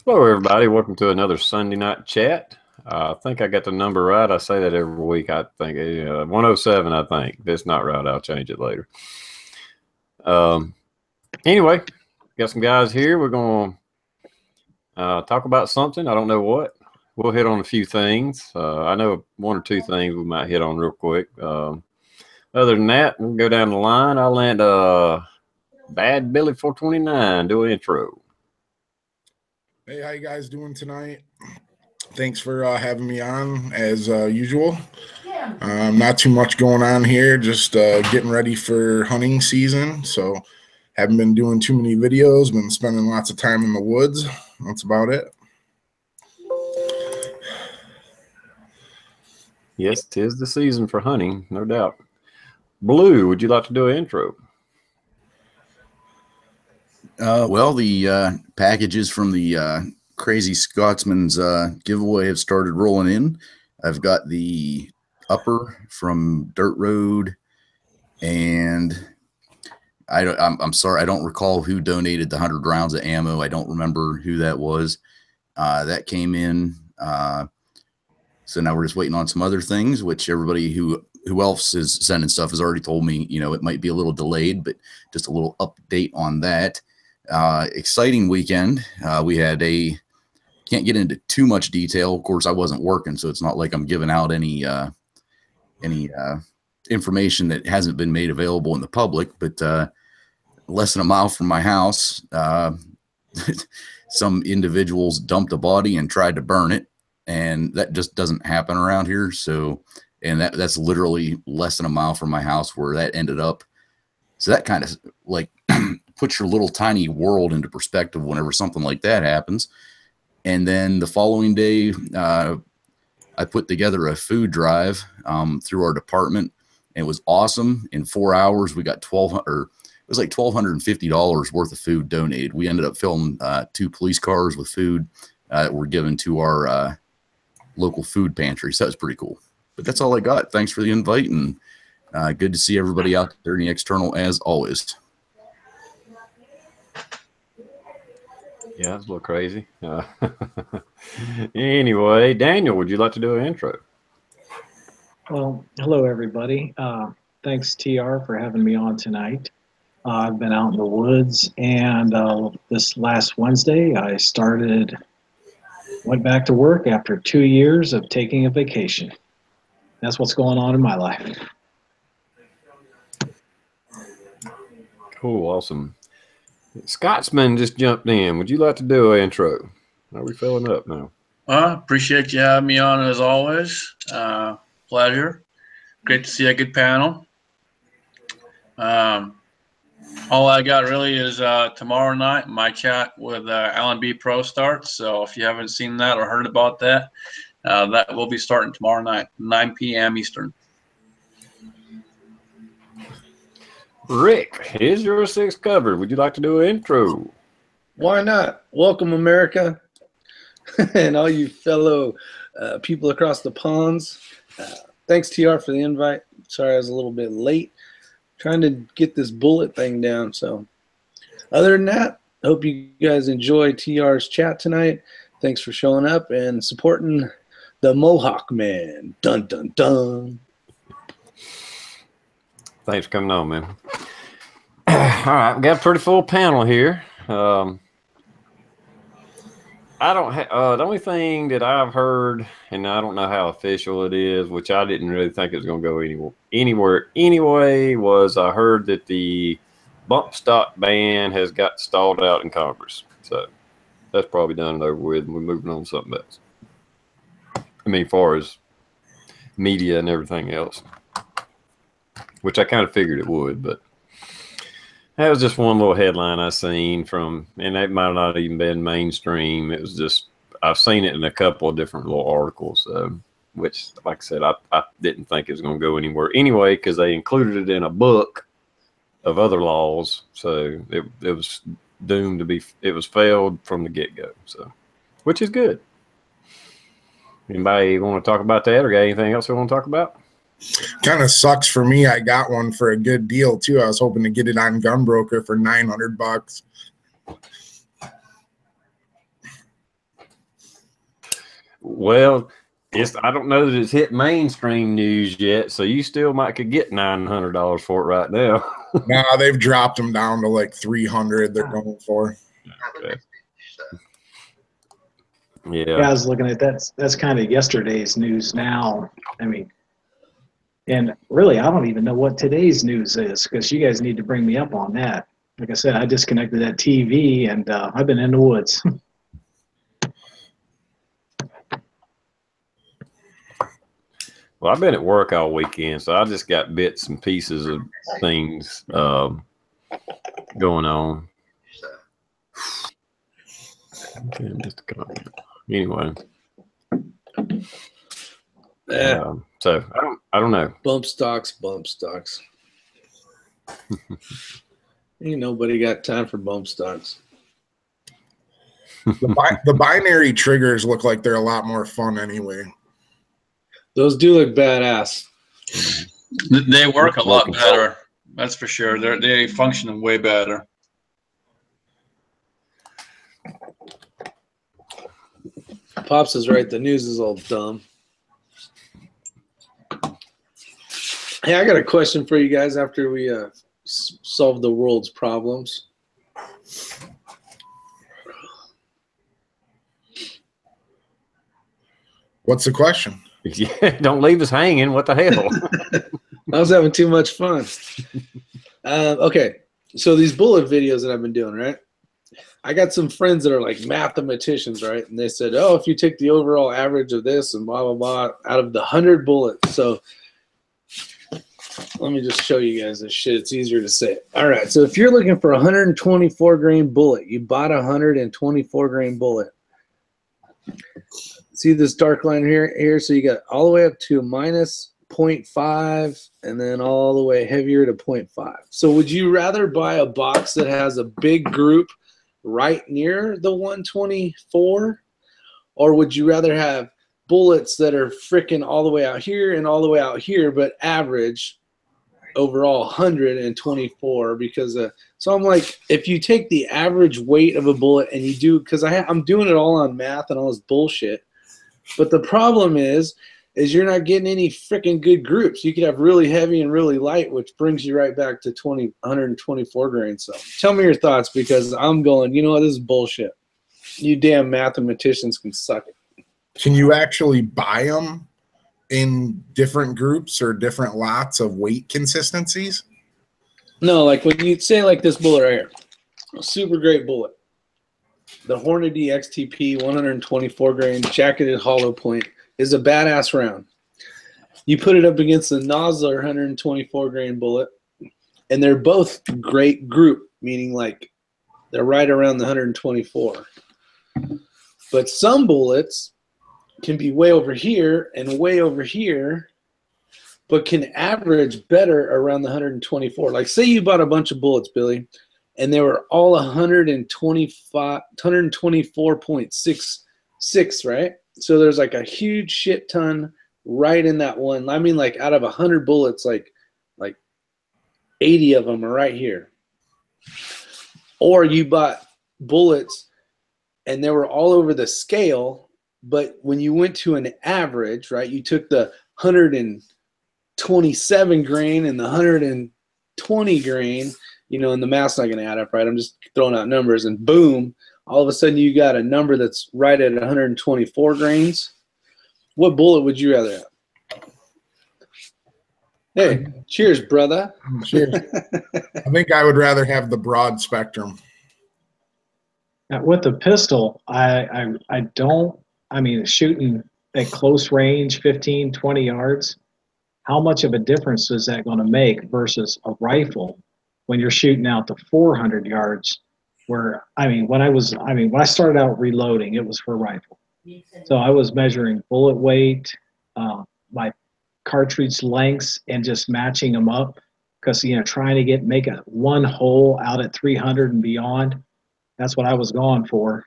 Hello, everybody. Welcome to another Sunday night chat. I think I got the number right. I say that every week. I think 107. I think if it's not right, I'll change it later. Anyway, got some guys here. We're going to talk about something. I don't know what. We'll hit on a few things. I know one or two things we might hit on real quick. Other than that, we'll go down the line. I'll let Bad Billy 429 do an intro. Hey, how you guys doing tonight? Thanks for having me on as usual. Not too much going on here, just getting ready for hunting season. So haven't been doing too many videos, been spending lots of time in the woods. That's about it. Yes, 'tis the season for hunting, no doubt. Blue, would you like to do an intro? Well, the packages from the Crazy Scotsman's giveaway have started rolling in. I've got the upper from Dirt Road, and I'm sorry, I don't recall who donated the 100 rounds of ammo. I don't remember who that was. That came in. So now we're just waiting on some other things, which everybody who else is sending stuff has already told me, it might be a little delayed, but just a little update on that. Exciting weekend. We had can't get into too much detail. Of course, I wasn't working, so it's not like I'm giving out any information that hasn't been made available in the public, but less than a mile from my house, some individuals dumped a body and tried to burn it, and that just doesn't happen around here. So, and that's literally less than a mile from my house where that ended up. So that kind of like puts your little tiny world into perspective whenever something like that happens. And then the following day, I put together a food drive through our department, and it was awesome. In 4 hours, we got $1,250 worth of food donated. We ended up filling 2 police cars with food that were given to our local food pantry. So that was pretty cool. But that's all I got. Thanks for the invite, and good to see everybody out there in the external as always. Yeah, it's a little crazy. Anyway, Daniel, would you like to do an intro? Well, hello, everybody. Thanks, TR, for having me on tonight. I've been out in the woods, and this last Wednesday, I went back to work after 2 years of taking a vacation. That's what's going on in my life. Cool, awesome. Scotsman just jumped in. Would you like to do an intro? Are we filling up now? Appreciate you having me on as always. Pleasure. Great to see a good panel. All I got really is tomorrow night, my chat with L&B Pro starts. So if you haven't seen that or heard about that, that will be starting tomorrow night, 9 p.m. Eastern. Rick, is your 6 covered? Would you like to do an intro? Why not? Welcome, America, and all you fellow people across the ponds. Thanks, TR, for the invite. Sorry I was a little bit late trying to get this bullet thing down. So other than that, I hope you guys enjoy TR's chat tonight. Thanks for showing up and supporting the Mohawk Man. Dun, dun, dun. Thanks for coming on, man. All right, we got a pretty full panel here. The only thing that I've heard, and I don't know how official it is, which I didn't really think it was going to go anywhere anyway, was I heard that the bump stock ban has got stalled out in Congress. So that's probably done and over with, and we're moving on to something else. I mean, as far as media and everything else, which I kind of figured it would, but that was just one little headline I seen from, and that might not even been mainstream. It was just, I've seen it in a couple of different little articles, which, like I said, I didn't think it was going to go anywhere anyway, because they included it in a book of other laws. So it was doomed to be, it was failed from the get-go. So, which is good. Anybody want to talk about that, or got anything else they want to talk about? Kind of sucks for me. I got one for a good deal too. I was hoping to get it on Gunbroker for $900. Well, I don't know that it's hit mainstream news yet, so you still could get $900 for it right now. Nah, they've dropped them down to like 300. They're going for. Okay. Yeah, I was looking at that. That's kind of yesterday's news now. I mean, and really, I don't even know what today's news is because you guys need to bring me up on that. Like I said, I disconnected that TV and I've been in the woods. Well, I've been at work all weekend, so I just got bits and pieces of things going on. Okay, just a comment. Anyway, so I don't know. Bump stocks. Ain't nobody got time for bump stocks. The binary triggers look like they're a lot more fun anyway. Those do look badass. They work a lot better. That's for sure. They function way better. Pops is right. The news is all dumb. Hey, I got a question for you guys after we solve the world's problems. What's the question? Yeah, don't leave us hanging. What the hell? I was having too much fun. Okay, so these bullet videos that I've been doing, right? I got some friends that are like mathematicians, right? And they said, oh, if you take the overall average of this and blah, blah, blah, out of the 100 bullets. So let me just show you guys this shit. It's easier to say. All right, so if you're looking for a 124 grain bullet, you bought a 124 grain bullet. See this dark line here? So you got all the way up to minus 0.5 and then all the way heavier to 0.5. So would you rather buy a box that has a big group right near the 124, or would you rather have bullets that are freaking all the way out here and all the way out here, but average overall 124? Because so I'm like, if you take the average weight of a bullet and you do, because I'm doing it all on math and all this bullshit, but the problem is you're not getting any freaking good groups. You could have really heavy and really light, which brings you right back to 124 grains. So tell me your thoughts, because I'm going, you know what, this is bullshit. You damn mathematicians can suck it. Can you actually buy them in different groups or different lots of weight consistencies? No, like when you say like this bullet right here, a super great bullet. The Hornady XTP 124 grain jacketed hollow point is a badass round. You put it up against the Nosler 124 grain bullet, and they're both great group, meaning like they're right around the 124. But some bullets can be way over here and way over here, but can average better around the 124. Like say you bought a bunch of bullets, Billy, and they were all 124.66, right? So there's like a huge shit ton right in that one. I mean, like out of 100 bullets, like 80 of them are right here. Or you bought bullets and they were all over the scale, but when you went to an average, right, you took the 127 grain and the 120 grain, you know, and the math's not going to add up, right? I'm just throwing out numbers, and boom, all of a sudden you got a number that's right at 124 grains. What bullet would you rather have? Hey, cheers, brother. Cheers. I think I would rather have the broad spectrum. With the pistol, I mean, shooting at close range, 15, 20 yards, how much of a difference is that going to make versus a rifle when you're shooting out to 400 yards? Where, when I started out reloading, it was for rifle. So I was measuring bullet weight, my cartridge lengths, and just matching them up, because, you know, trying to make a one hole out at 300 and beyond. That's what I was going for.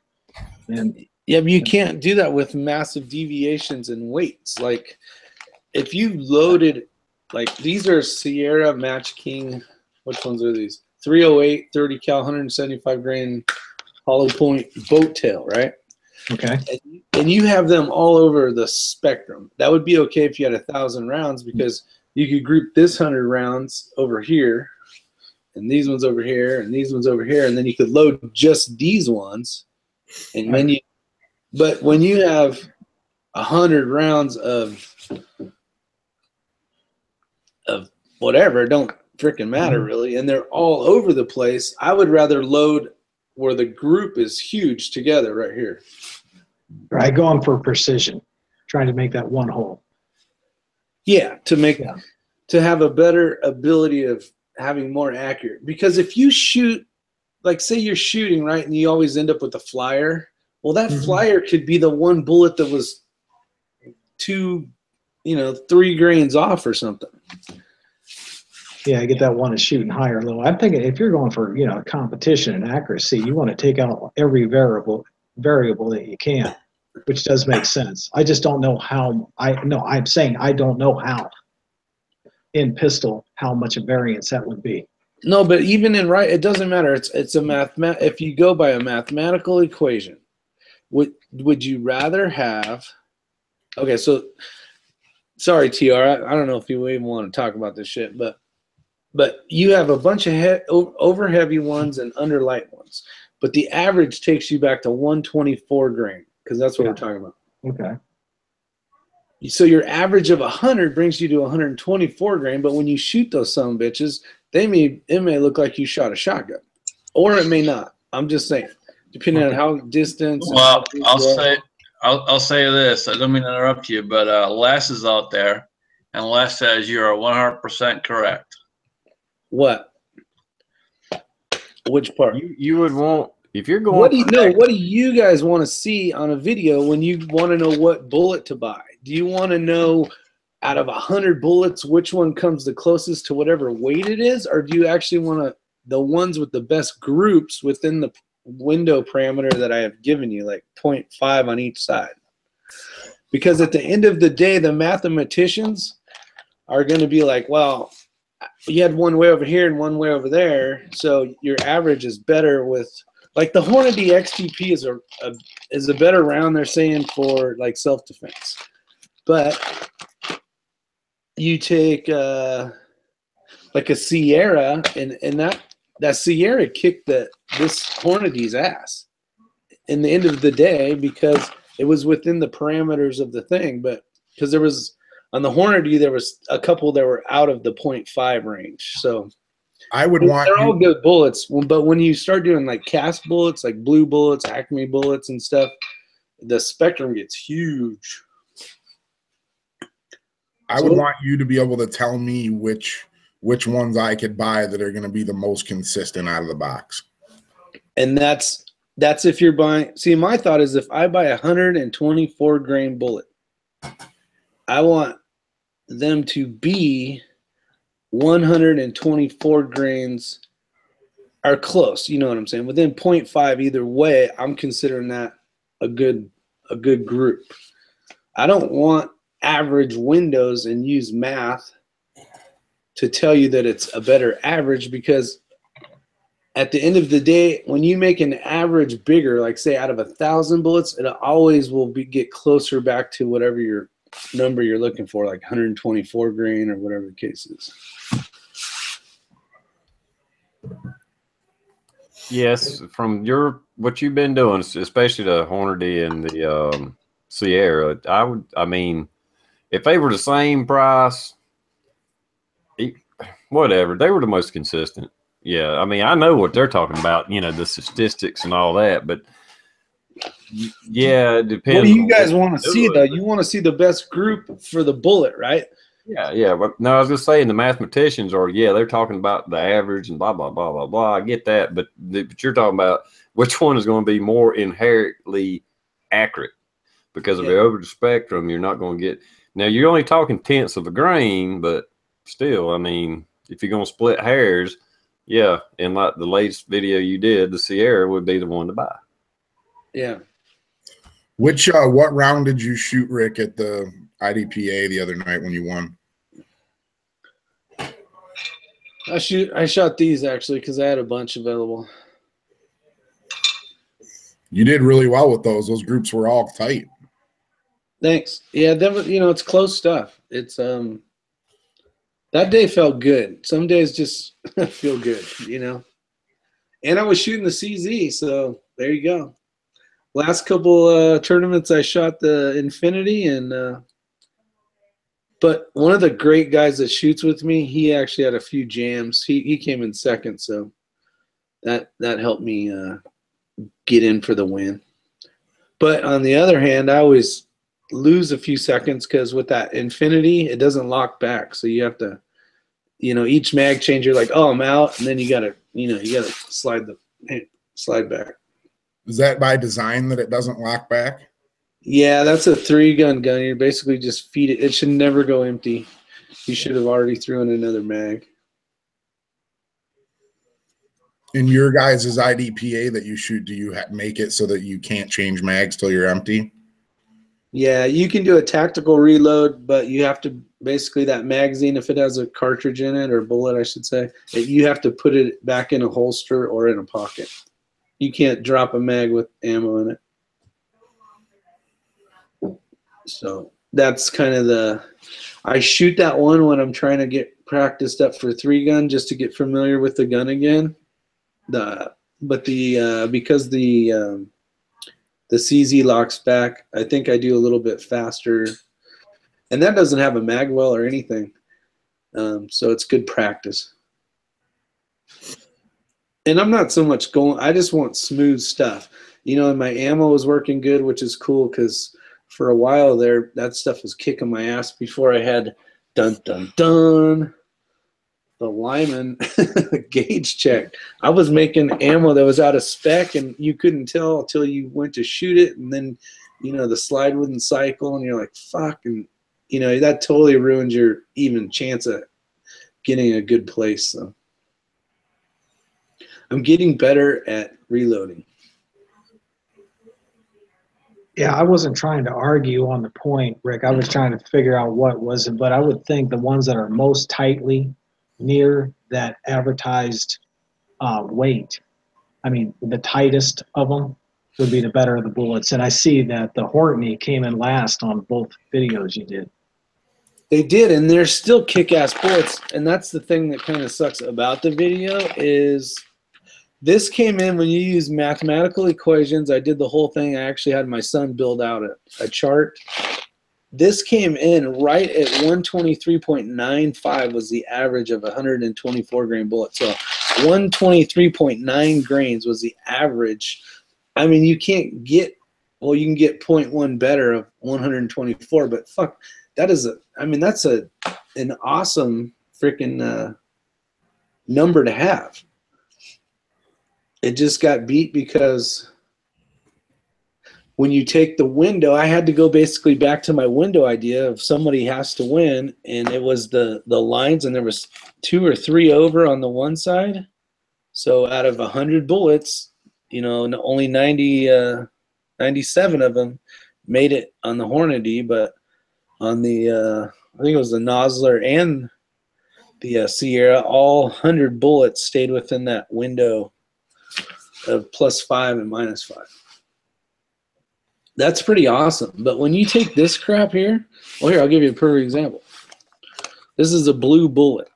And yeah, but you can't do that with massive deviations in weights. Like if you loaded, like these are Sierra Match King, which ones are these? 308, 30 cal, 175 grain hollow point boat tail, right? Okay. And you have them all over the spectrum. That would be okay if you had 1,000 rounds, because you could group this 100 rounds over here, and these ones over here, and these ones over here, and then you could load just these ones. And then but when you have 100 rounds of whatever, it don't freaking matter really, and they're all over the place, I would rather load where the group is huge together right here. Right, going for precision, trying to make that one hole. Yeah, to have a better ability of having more accurate. Because if you shoot, like say you're shooting, right, and you always end up with a flyer, well, that flyer could be the one bullet that was 3 grains off or something. Yeah, get that one is shooting higher or low. I'm thinking if you're going for, competition and accuracy, you want to take out every variable that you can, which does make sense. I just don't know how. I'm saying I don't know how in pistol how much a variance that would be. No, but even in it doesn't matter. It's a if you go by a mathematical equation, would you rather have? Okay, so sorry, TR. I don't know if you even want to talk about this shit, but you have a bunch of over heavy ones and under light ones, but the average takes you back to 124 grain, because that's what we're talking about. Okay. So your average of 100 brings you to 124 grain, but when you shoot those son bitches, it may look like you shot a shotgun, or it may not. I'm just saying, depending on how distance. Well, I'll say this. I don't mean to interrupt you, but Les is out there, and Les says you are 100% correct. What? Which part? You would want, if you're going. What do you guys want to see on a video when you want to know what bullet to buy? Do you want to know out of 100 bullets which one comes the closest to whatever weight it is, or do you actually want the ones with the best groups within the window parameter that I have given you, like 0.5 on each side? Because at the end of the day, the mathematicians are going to be like, well, you had one way over here and one way over there, so your average is better with, like, the Hornady XTP is a better round, they're saying, for like self-defense. But you take like a Sierra, and that Sierra kicked this Hornady's ass in the end of the day, because it was within the parameters of the thing. But because there was, on the Hornady, there was a couple that were out of the 0.5 range. So they're all good bullets, but when you start doing like cast bullets, like blue bullets, Acme bullets and stuff, the spectrum gets huge. I would want you to be able to tell me which ones I could buy that are going to be the most consistent out of the box. And that's if you're buying. See, my thought is, if I buy 124 grain bullet, I want them to be 124 grains are close. You know what I'm saying? Within 0.5 either way, I'm considering that a good group. I don't want average windows and use math to tell you that it's a better average, because at the end of the day, when you make an average bigger, like say out of 1,000 bullets, it always will get closer back to whatever your number you're looking for, like 124 grain or whatever the case is. Yes, from what you've been doing, especially the Hornady and the Sierra, I mean, if they were the same price, whatever, they were the most consistent. Yeah, I mean, I know what they're talking about, the statistics and all that, but yeah, it depends. What do you guys want to see, though? You want to see the best group for the bullet, right? Yeah, but no, I was just saying the mathematicians they're talking about the average and blah, blah, blah, blah, blah. I get that, but you're talking about which one is going to be more inherently accurate, because if you're over the spectrum, you're not going to get. Now, you're only talking tenths of a grain, but still, I mean, if you're going to split hairs, yeah, and like the latest video you did, the Sierra would be the one to buy. Yeah. What round did you shoot, Rick, at the IDPA the other night when you won? I shot these actually because I had a bunch available. You did really well with those. Those groups were all tight. Thanks. Yeah, that was, it's close stuff. It's that day felt good. Some days just feel good, And I was shooting the CZ, so there you go. Last couple tournaments I shot the Infinity, and but one of the great guys that shoots with me, he actually had a few jams. He came in second, so that helped me get in for the win. But on the other hand, I always lose a few seconds because with that Infinity, it doesn't lock back. So you have to, each mag change, you're like, oh, I'm out, and then you gotta slide back. Is that by design that it doesn't lock back? Yeah, that's a 3-gun gun. You basically just feed it. It should never go empty. You should have already threw in another mag. In your guys' IDPA that you shoot, do you make it so that you can't change mags till you're empty? Yeah, you can do a tactical reload, but you have to basically that magazine, if it has a cartridge in it or bullet, I should say, you have to put it back in a holster or in a pocket. You can't drop a mag with ammo in it. So that's kind of I shoot that one when I'm trying to get practiced up for 3-gun just to get familiar with the gun again. Because the CZ locks back, I think I do a little bit faster, and that doesn't have a mag well or anything, so it's good practice. And I'm not so much I just want smooth stuff, and my ammo was working good, which is cool because for a while there, that stuff was kicking my ass before I had the Lyman gauge check. I was making ammo that was out of spec, and you couldn't tell until you went to shoot it, and then the slide wouldn't cycle, and you're like, fuck, and that totally ruins your even chance at getting a good place. So I'm getting better at reloading. Yeah, I wasn't trying to argue on the point, Rick. I was trying to figure out what was it, but I would think the ones that are most tightly near that advertised weight, I mean, the tightest of them would be the better of the bullets. And I see that the Hortney came in last on both videos you did. They did, and they're still kick-ass bullets. And that's the thing that kind of sucks about the video is this came in when you use mathematical equations. I did the whole thing. I actually had my son build out a chart. This came in right at 123.95 was the average of 124 grain bullet. So 123.9 grains was the average. I mean, you can't get, well, you can get 0.1 better of 124, but fuck, that is that's an awesome freaking number to have. It just got beat because when you take the window, I had to go basically back to my window idea of somebody has to win, and it was the lines, and there was 2 or 3 over on the one side. So out of 100 bullets, only 97 of them made it on the Hornady, but on the I think it was the Nosler and the Sierra, all 100 bullets stayed within that window of +5 and -5. That's pretty awesome. But when you take this crap here, well, here, I'll give you a perfect example. This is a blue bullet.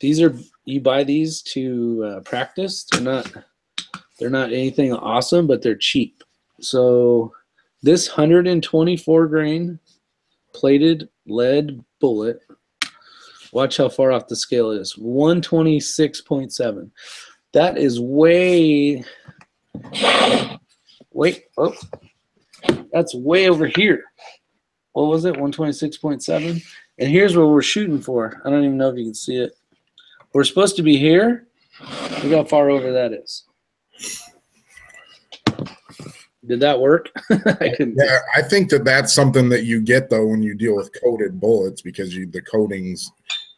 You buy these to practice. They're not anything awesome, but they're cheap. So this 124 grain plated lead bullet, watch how far off the scale it is. 126.7. That is that's way over here. What was it? 126.7. And here's where we're shooting for. I don't even know if you can see it. We're supposed to be here. Look how far over that is. Did that work? I think that's something that you get though when you deal with coated bullets, because the coating's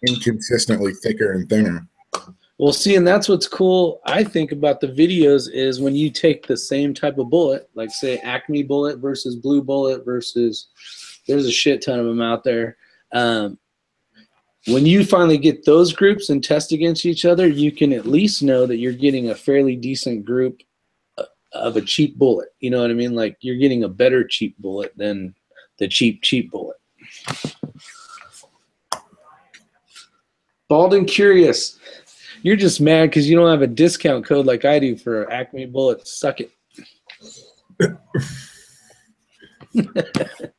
inconsistently thicker and thinner. Well, see, and that's what's cool, I think, about the videos is when you take the same type of bullet, like say Acme bullet versus blue bullet versus, there's a shit ton of them out there. When you finally get those groups and test against each other, you can at least know that you're getting a fairly decent group of a cheap bullet. You know what I mean? Like you're getting a better cheap bullet than the cheap bullet. Bald and Curious. You're just mad because you don't have a discount code like I do for Acme bullets. Suck it. If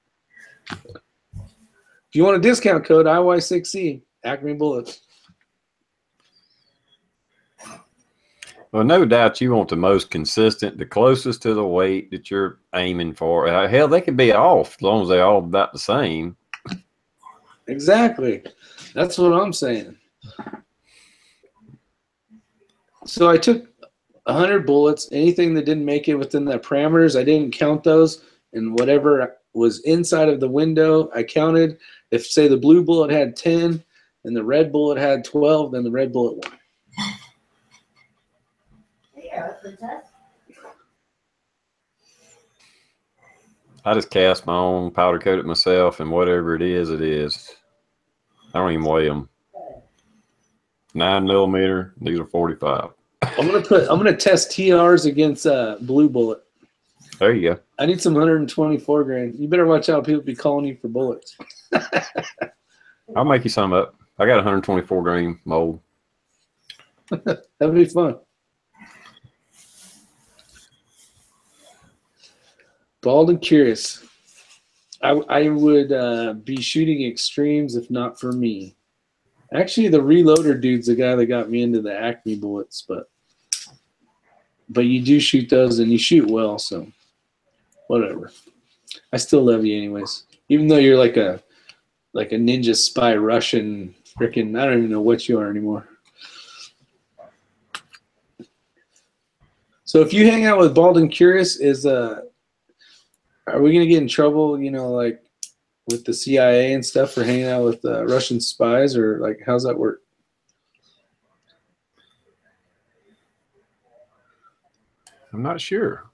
you want a discount code, IY6C, Acme bullets. Well, no doubt you want the most consistent, the closest to the weight that you're aiming for. Hell, they could be off as long as they're all about the same. Exactly. That's what I'm saying. So I took 100 bullets. Anything that didn't make it within the parameters, I didn't count those. And whatever was inside of the window, I counted. If, say, the blue bullet had 10 and the red bullet had 12, then the red bullet won. I just cast my own, powder coat it myself, and whatever it is, it is. I don't even weigh them. 9mm. These are 45. I'm gonna test TRs against blue bullet. There you go. I need some 124 grain. You better watch out. People be calling you for bullets. I'll make you some up. I got 124 grain mold. That'd be fun. Bald and Curious. I would be shooting extremes if not for me. Actually, the Reloader dude's the guy that got me into the Acme bullets, but you do shoot those and you shoot well, so whatever. I still love you anyways. Even though you're like a ninja spy Russian freaking, I don't even know what you are anymore. So if you hang out with Bald and Curious, are we gonna get in trouble, you know, like with the CIA and stuff for hanging out with Russian spies, or like how's that work? I'm not sure.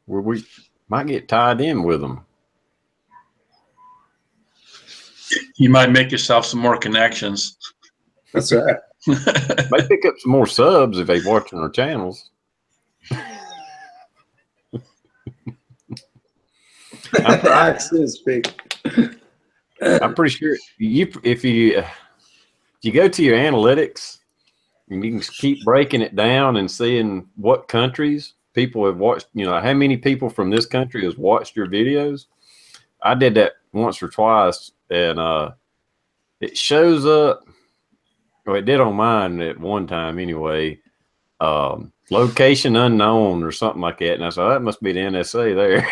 We might get tied in with them. You might make yourself some more connections. That's right. Might pick up some more subs if they're watching our channels. Access fake. I'm pretty sure if you go to your analytics and you can keep breaking it down and seeing what countries people have watched, you know, how many people from this country has watched your videos. I did that once or twice, and it shows up. Well, it did on mine at one time anyway. Location unknown or something like that, and I said that must be the NSA there.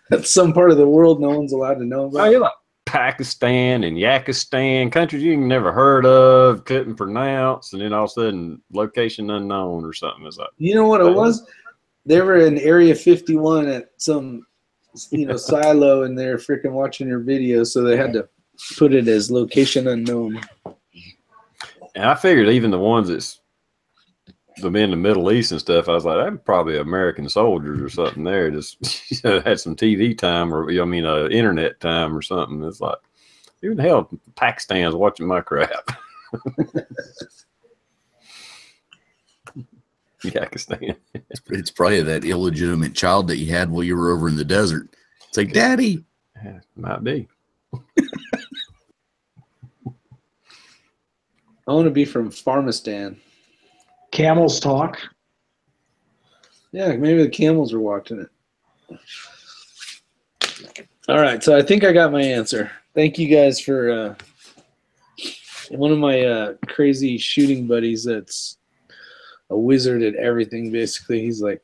That's some part of the world no one's allowed to know about. Oh, you're like Pakistan and Yakistan, countries you never heard of, couldn't pronounce, and then all of a sudden, location unknown or something. It's like, you know what it was? They were in Area 51 at some, you know, silo, and they're freaking watching your video, so they had to put it as location unknown. and I figured even the ones that's them in the Middle East and stuff, I was like, that's probably American soldiers or something there. Just you know, had some TV time or internet time or something. It's like, who the hell Pakistan's watching my crap? Pakistan. It's probably that illegitimate child that you had while you were over in the desert. It's like, Daddy. Yeah, might be. I want to be from Farmistan. Camels talk. Yeah, maybe the camels are watching it. All right, so I think I got my answer. Thank you guys for one of my crazy shooting buddies that's a wizard at everything, basically. He's like,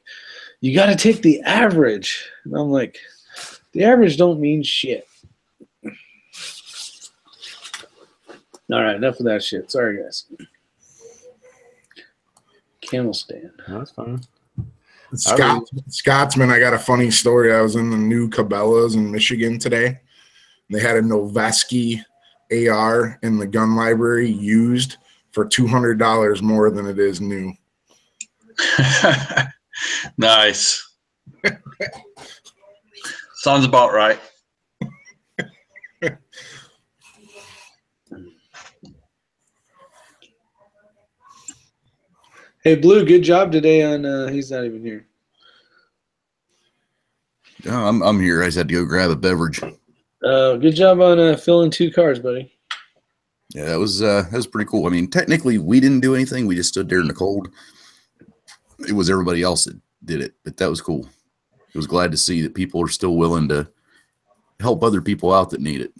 you got to take the average. And I'm like, the average don't mean shit. All right, enough of that shit. Sorry, guys. Camel stand. That's fine. Scotsman, I got a funny story. I was in the new Cabela's in Michigan today. They had a Noveski AR in the gun library used for $200 more than it is new. Nice. Sounds about right. Hey, Blue, good job today on. He's not even here. Oh, I'm here. I just had to go grab a beverage. Good job on filling 2 cars, buddy. Yeah, that was pretty cool. I mean, technically, we didn't do anything. We just stood there in the cold. It was everybody else that did it, but that was cool. I was glad to see that people are still willing to help other people out that need it.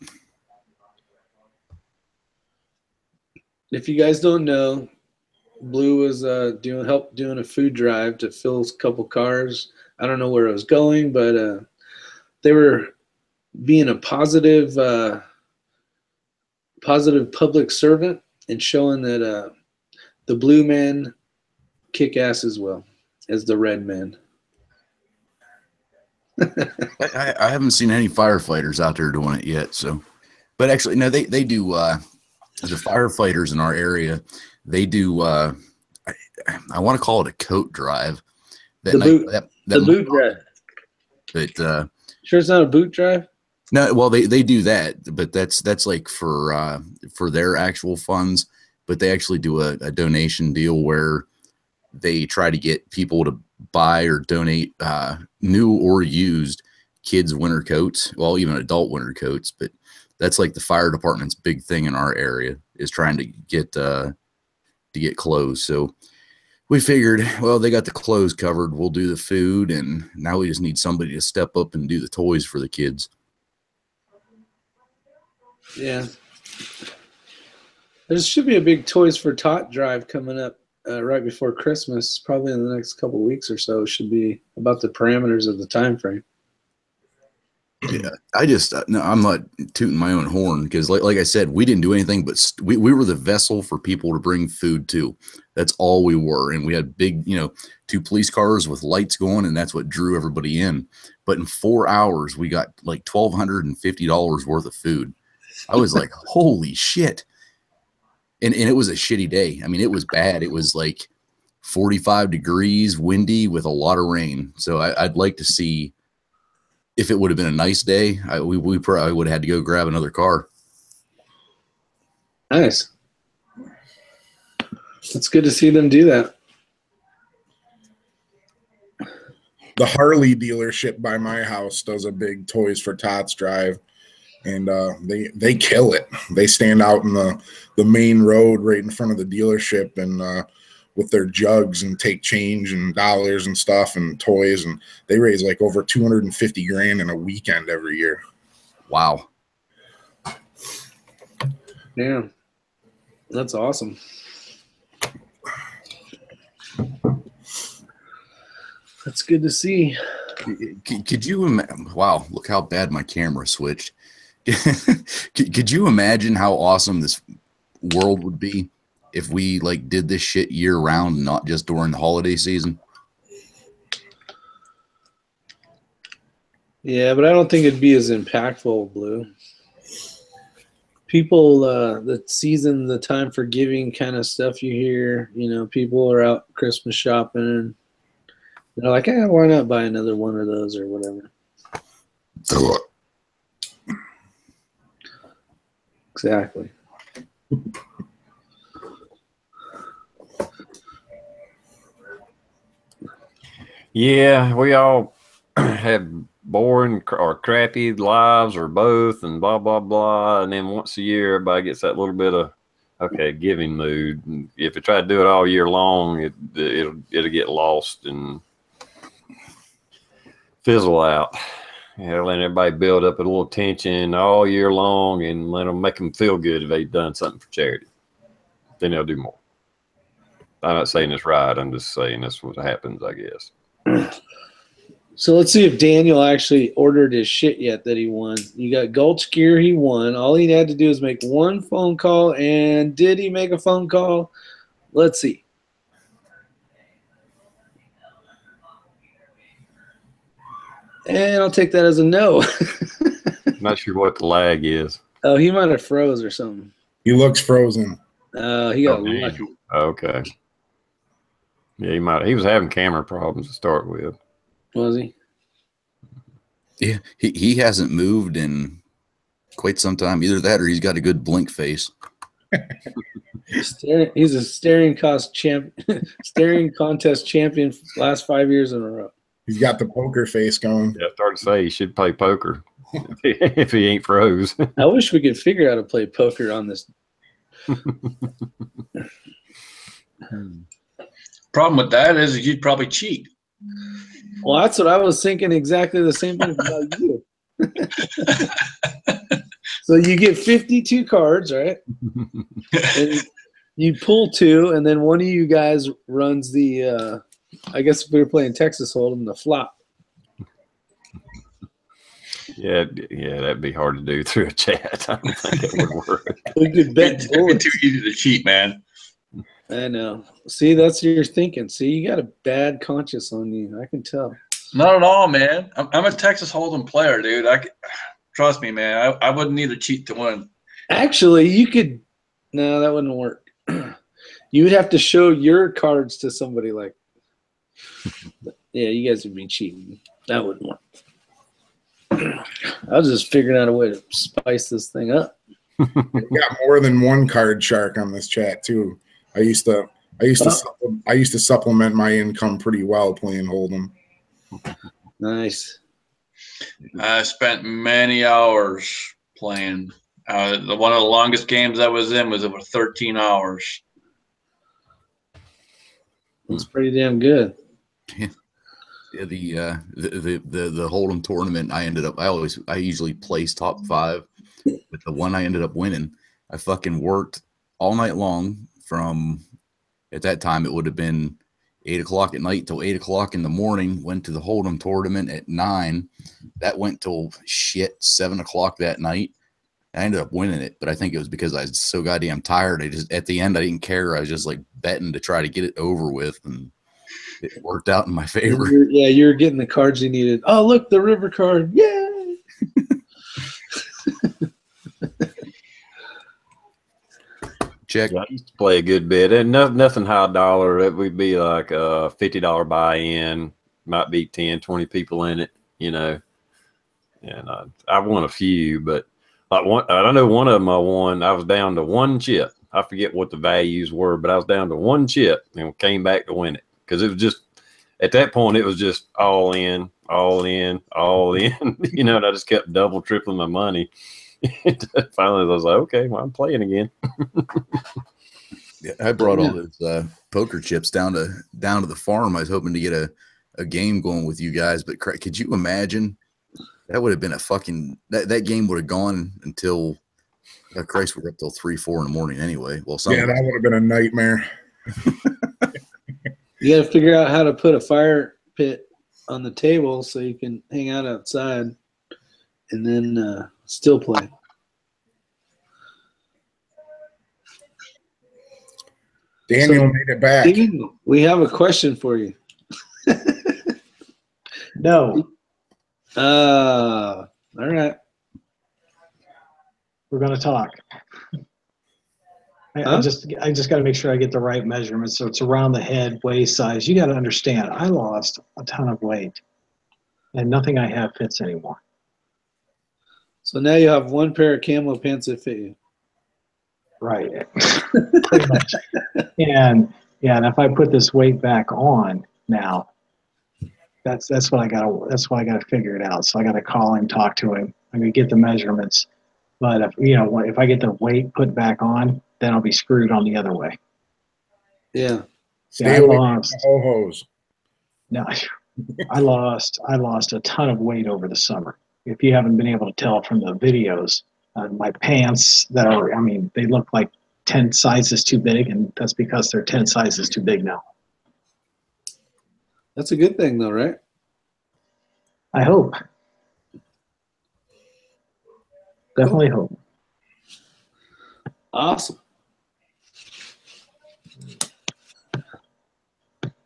If you guys don't know, Blue was doing a food drive to fill a couple cars. I don't know where it was going, but they were being a positive public servant and showing that the blue men kick ass as well as the red men. I haven't seen any firefighters out there doing it yet. So, but actually, no, they do. The firefighters in our area, they do. I want to call it a coat drive. That The boot drive. But Sure, it's not a boot drive. no, well, they do that, but that's like for their actual funds. But they actually do a donation deal where they try to get people to buy or donate new or used kids' winter coats, well, even adult winter coats. But that's like the fire department's big thing in our area is trying to get clothes. So we figured, well, they got the clothes covered. We'll do the food, and now we just need somebody to step up and do the toys for the kids. Yeah. There should be a big Toys for Tot drive coming up right before Christmas, probably in the next couple of weeks or so. Should be about the parameters of the time frame. Yeah, I just no, I'm not tooting my own horn because, like I said, we didn't do anything, but we were the vessel for people to bring food to. That's all we were, and we had big, 2 police cars with lights going, and that's what drew everybody in. But in 4 hours, we got like $1,250 worth of food. I was like, holy shit! And it was a shitty day. I mean, it was bad. It was like 45 degrees, windy, with a lot of rain. So I'd like to see. If it would have been a nice day, we probably would have had to go grab another car. Nice. It's good to see them do that. The Harley dealership by my house does a big Toys for Tots drive, and they kill it. They stand out in the main road right in front of the dealership and with their jugs and take change and dollars and stuff and toys, and they raise like over 250 grand in a weekend every year. Wow. Yeah. That's awesome. That's good to see. Could you imagine? Wow, look how bad my camera switched. Could you imagine how awesome this world would be if we like did this shit year round, not just during the holiday season? Yeah, but I don't think it'd be as impactful, Blue. People, the season, the time for giving kind of stuff you hear, people are out Christmas shopping and they're like, why not buy another one of those or whatever. Exactly. Yeah, we all have boring or crappy lives or both and blah, blah, blah. And then once a year, everybody gets that little bit of, giving mood. And if you try to do it all year long, it'll get lost and fizzle out. Letting everybody build up a little tension all year long and make them feel good if they've done something for charity. Then they'll do more. I'm not saying it's right. I'm just saying that's what happens, I guess. So let's see if Daniel actually ordered his shit yet that he won. You got Gulch Gear, he won. All he had to do is make one phone call. And did he make a phone call? Let's see. And I'll take that as a no. Not sure what the lag is. Oh, he might have froze or something. He looks frozen. He got lucky. Okay. Yeah, he was having camera problems to start with. Was he? Yeah, he hasn't moved in quite some time. Either that or he's got a good blink face. He's a staring contest champion last 5 years in a row. He's got the poker face going. Yeah, I started to say he should play poker if he ain't froze. I wish we could figure out how to play poker on this. Problem with that is you'd probably cheat. Well, that's what I was thinking. Exactly the same thing about you. So you get 52 cards, right? And you pull 2, and then one of you guys runs the. I guess if we were playing Texas Hold'em, the flop. Yeah, that'd be hard to do through a chat. I don't think it would work. We could bet It'd be bullets. too easy to cheat, man. I know. See, that's your thinking. See, you got a bad conscience on you. I can tell. Not at all, man. I'm a Texas Hold'em player, dude. Trust me, man. I wouldn't need to cheat to win. Actually, you could. No, that wouldn't work. You would have to show your cards to somebody like. Yeah, you guys would be cheating. That wouldn't work. I was just figuring out a way to spice this thing up. We got more than one card shark on this chat too. I used to supplement my income pretty well playing Hold'em. Nice. I spent many hours playing. One of the longest games I was in was over 13 hours. That's pretty damn good. Yeah, the Hold'em tournament, I usually place top 5, but the one I ended up winning, I fucking worked all night long from, at that time it would have been 8 o'clock at night till 8 o'clock in the morning. Went to the Hold'em tournament at 9. That went till 7 o'clock that night. I ended up winning it, but I think it was because I was so goddamn tired. At the end I didn't care. I was just like betting to try to get it over with, and it worked out in my favor. You're getting the cards you needed. Oh, look, the river card. Yay! Check. Yeah, I used to play a good bit, and nothing high dollar. It would be like a $50 buy-in, might be 10, 20 people in it, you know. And I won a few, but I know one of them I won. I was down to 1 chip. I forget what the values were, but I was down to 1 chip and came back to win it. Because it was just, at that point, it was just all in, all in, all in. You know, and I just kept double, tripling my money. Finally, I was like, okay, well, I'm playing again. Yeah, I brought all those poker chips down to the farm. I was hoping to get a game going with you guys, but could you imagine? That would have been a fucking that game would have gone until Christ, we're up till 3, 4 in the morning anyway. Well, yeah, that would have been a nightmare. You got to figure out how to put a fire pit on the table so you can hang out outside and then still play. Daniel made it back. Daniel, we have a question for you. No, All right. we're going to talk. I Huh? just got to make sure I get the right measurements. So it's around the head, waist size. You got to understand, I lost a ton of weight, and nothing I have fits anymore. So now you have one pair of camo pants that fit you. Right. Pretty much. And yeah, and if I put this weight back on now, that's what I gotta figure it out. So I gotta call him, talk to him. I'm gonna get the measurements. But if I get the weight put back on, then I'll be screwed on the other way. Yeah. Stay away from the ho-hos. No, I lost a ton of weight over the summer. If you haven't been able to tell from the videos, my pants they look like 10 sizes too big, and that's because they're 10 sizes too big now. That's a good thing though, right? I hope. Definitely hope. Awesome.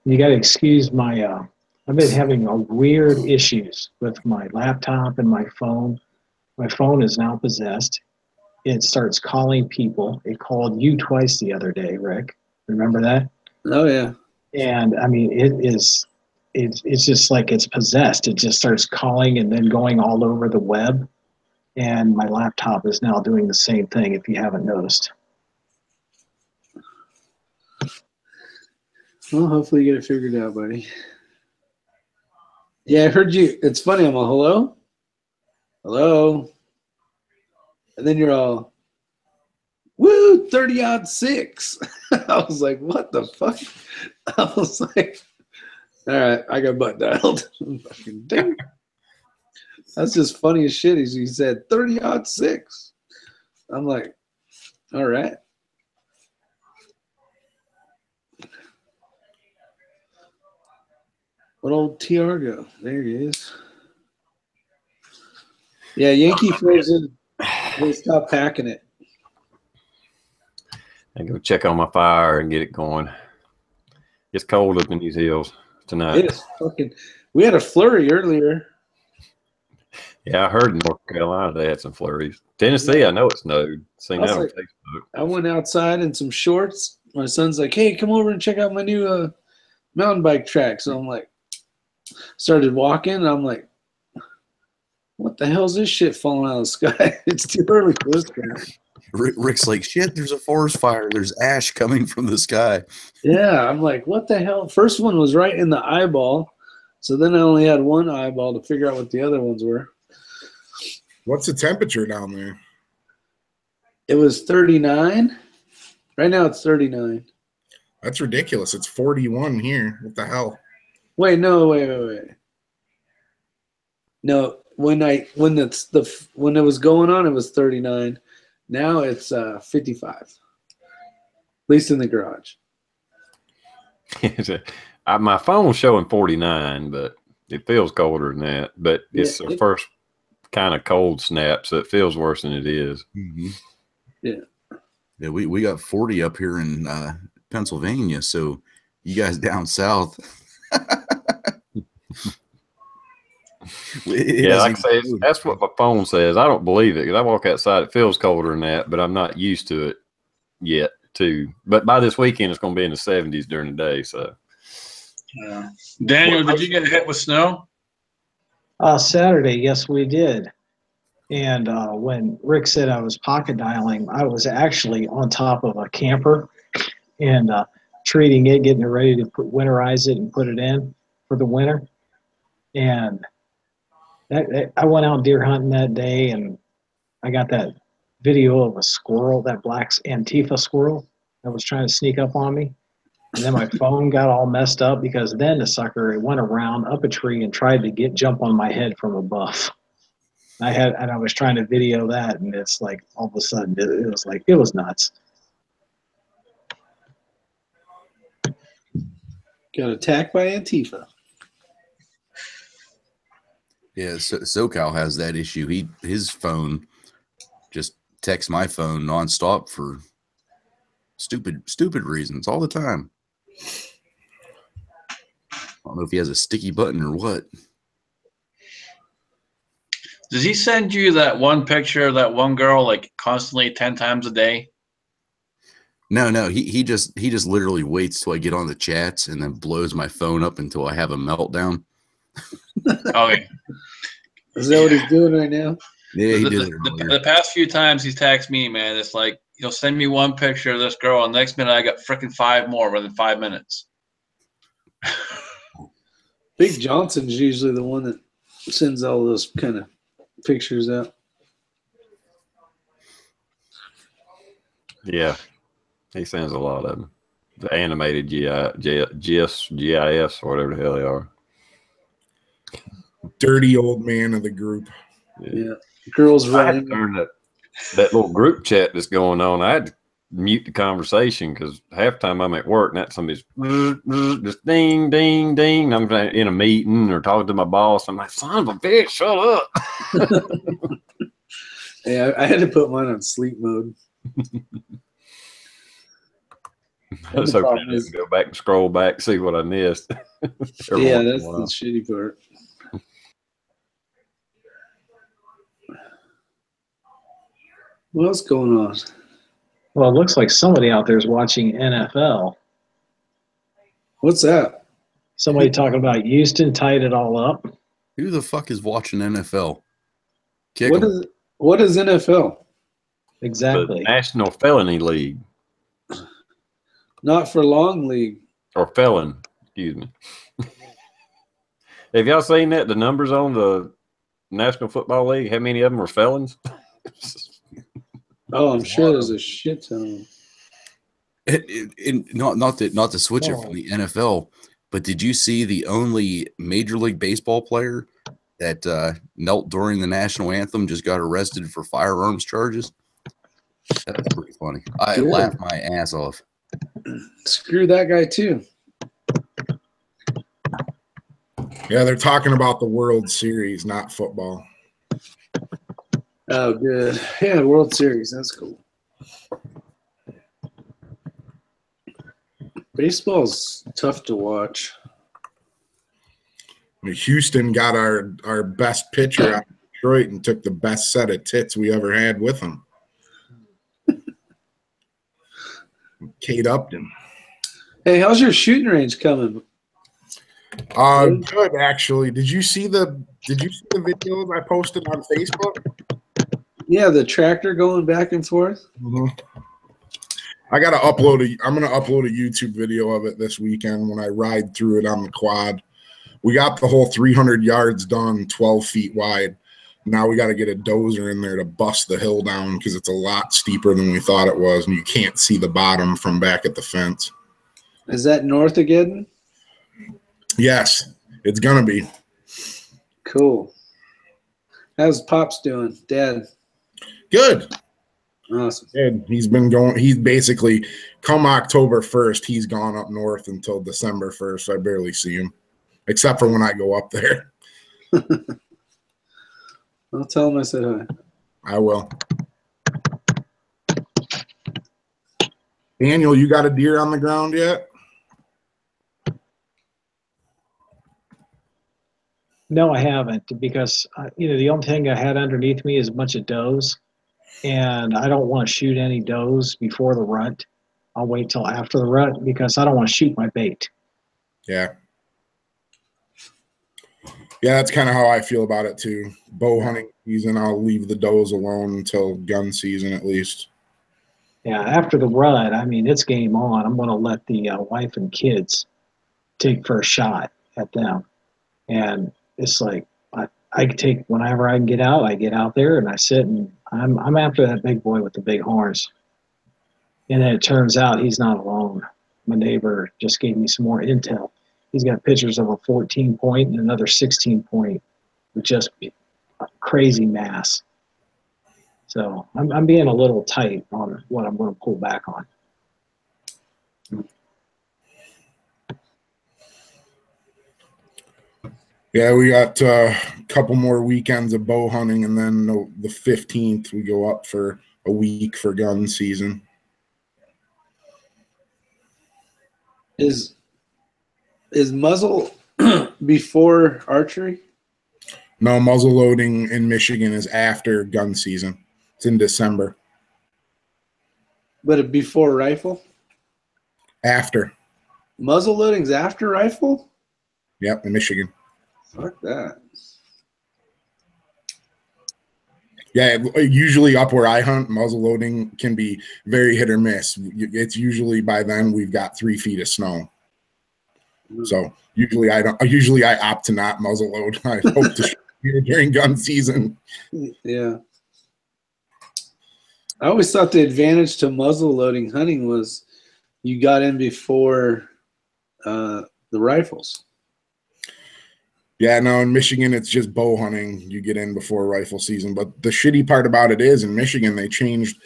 You got to excuse my, I've been having weird issues with my laptop and my phone. My phone is now possessed. It starts calling people. It called you twice the other day, Rick. Remember that? Oh yeah. And I mean, it's just like it's possessed. It just starts calling and then going all over the web. And my laptop is now doing the same thing, if you haven't noticed. Well, hopefully you get it figured out, buddy. Yeah, I heard you. It's funny. I'm all, hello? Hello? And then you're all, woo, 30-6. I was like, what the fuck? I was like, all right, I got butt dialed. Fucking ding. That's just funny as shit. He said 30-6. I'm like, all right. What old TR go? There he is. Yeah, Yankee frozen. They stopped packing it. I go check on my fire and get it going. It's cold up in these hills tonight. It is fucking. We had a flurry earlier. Yeah, I heard in North Carolina they had some flurries. Tennessee, I know it snowed. Seen that on Facebook. I went outside in some shorts. My son's like, "Hey, come over and check out my new mountain bike track." So I'm like, started walking. And I'm like, "What the hell is this shit falling out of the sky? It's too early for this guy." Rick's like, shit, there's a forest fire. There's ash coming from the sky. Yeah, I'm like, what the hell? First one was right in the eyeball. So then I only had one eyeball to figure out what the other ones were. What's the temperature down there? It was 39. Right now it's 39. That's ridiculous. It's 41 here. What the hell? Wait. No, when it was going on, it was 39. Now it's 55. At least in the garage. My phone's showing 49, but it feels colder than that. But it's the first kind of cold snap, so it feels worse than it is. Mm-hmm. Yeah, we got 40 up here in Pennsylvania, so you guys down south. Like I say, that's what my phone says. I don't believe it because I walk outside, it feels colder than that, but I'm not used to it yet, too. But by this weekend, it's going to be in the 70s during the day. So, Daniel, did you get hit with snow? Saturday, yes, we did. And when Rick said I was pocket dialing, I was actually on top of a camper and treating it, getting it ready to winterize it and put it in for the winter. And I went out deer hunting that day, and I got that video of a squirrel, that black Antifa squirrel that was trying to sneak up on me. And then my phone got all messed up because then the sucker, it went around up a tree and tried to jump on my head from above. I was trying to video that, and it's like all of a sudden it was nuts. Got attacked by Antifa. Yeah, SoCal has that issue. His phone just texts my phone nonstop for stupid reasons all the time. I don't know if he has a sticky button or what. Does he send you that one picture of that one girl like constantly 10 times a day? No. He just literally waits till I get on the chats and then blows my phone up until I have a meltdown. Okay. Is that what he's doing right now? Yeah, he did the past few times he's texted me, man, it's like he'll send me one picture of this girl, and the next minute I got freaking 5 more within 5 minutes. Big Johnson's usually the one that sends all those kind of pictures out. Yeah, he sends a lot of them. The animated GIS, or whatever the hell they are. Dirty old man of the group. Yeah. Girls running. That little group chat that's going on. I had to mute the conversation because half the time I'm at work and that somebody's just ding, ding, ding. And I'm in a meeting or talking to my boss. I'm like, son of a bitch, shut up. Yeah, I had to put mine on sleep mode. I was hoping I didn't go back and scroll back, see what I missed. Yeah, that's the shitty part. What's going on? Well, it looks like somebody out there is watching NFL. What's that? Somebody talking about Houston tied it all up. Who the fuck is watching NFL? What is NFL? Exactly. The National Felony League. Not for long league. or felon. Excuse me. Have y'all seen that? The numbers on the National Football League. How many of them are felons? Oh, I'm sure there's a shit ton. Not to switch it from the NFL, but did you see the only Major League Baseball player that knelt during the national anthem just got arrested for firearms charges? That's pretty funny. I laughed my ass off. Screw that guy too. Yeah, they're talking about the World Series, not football. Oh, good. Yeah, World Series. That's cool. Baseball's tough to watch. I mean, Houston got our best pitcher out of Detroit and took the best set of tits we ever had with him. Kate Upton. Hey, how's your shooting range coming? Good actually. Did you see the videos I posted on Facebook? Yeah, the tractor going back and forth. Mm-hmm. I'm gonna upload a YouTube video of it this weekend when I ride through it on the quad. We got the whole 300 yards done, 12 feet wide. Now we got to get a dozer in there to bust the hill down because it's a lot steeper than we thought it was, and you can't see the bottom from back at the fence. Is that north again? Yes, it's gonna be. Cool. How's Pops doing, Dad? Good. Awesome. Good. He's been going. He's basically come October 1st. He's gone up north until December 1st. I barely see him, except for when I go up there. I'll tell him I said hi. I will. Daniel, you got a deer on the ground yet? No, I haven't, because the only thing I had underneath me is a bunch of does, and I don't want to shoot any does before the rut. I'll wait till after the rut because I don't want to shoot my bait. Yeah. Yeah, that's kind of how I feel about it too. Bow hunting season, I'll leave the does alone until gun season at least. Yeah, after the rut, it's game on. I'm going to let the wife and kids take first shot at them. And it's like I take whenever I can get out, I get out there and I sit and I'm after that big boy with the big horns. And then it turns out he's not alone. My neighbor just gave me some more intel. He's got pictures of a 14 point and another 16 point with just a crazy mass. So I'm being a little tight on what I'm going to pull back on. Yeah, we got a couple more weekends of bow hunting, and then the 15th we go up for a week for gun season. Is muzzle before archery? No, muzzle loading in Michigan is after gun season. It's in December. But before rifle? After. Muzzle loading's after rifle? Yep, in Michigan. Fuck that. Yeah, usually up where I hunt, muzzle loading can be very hit or miss. It's usually by then we've got 3 feet of snow. So usually I opt to not muzzle load. I hope to shoot during gun season. Yeah. I always thought the advantage to muzzle loading hunting was you got in before the rifles. Yeah, no, in Michigan, it's just bow hunting. You get in before rifle season. But the shitty part about it is in Michigan, they changed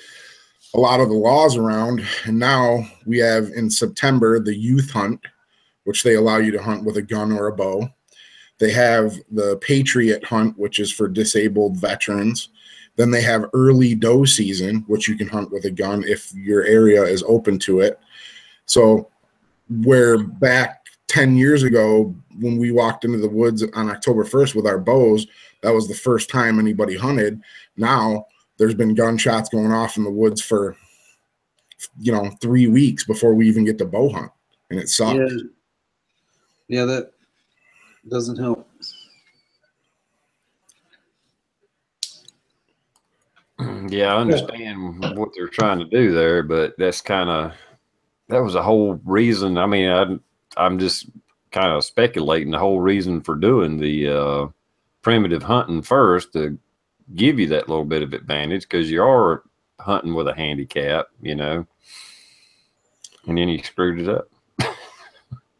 a lot of the laws around. And now we have in September the youth hunt, which they allow you to hunt with a gun or a bow. They have the Patriot hunt, which is for disabled veterans. Then they have early doe season, which you can hunt with a gun if your area is open to it. So where back 10 years ago, when we walked into the woods on October 1st with our bows, that was the first time anybody hunted. Now there's been gunshots going off in the woods for, 3 weeks before we even get to bow hunt. And it sucks. Yeah, that doesn't help. Yeah, I understand what they're trying to do there, but that was the whole reason. I'm just kind of speculating the whole reason for doing the primitive hunting first to give you that little bit of advantage, because you are hunting with a handicap, you know, and then you screwed it up.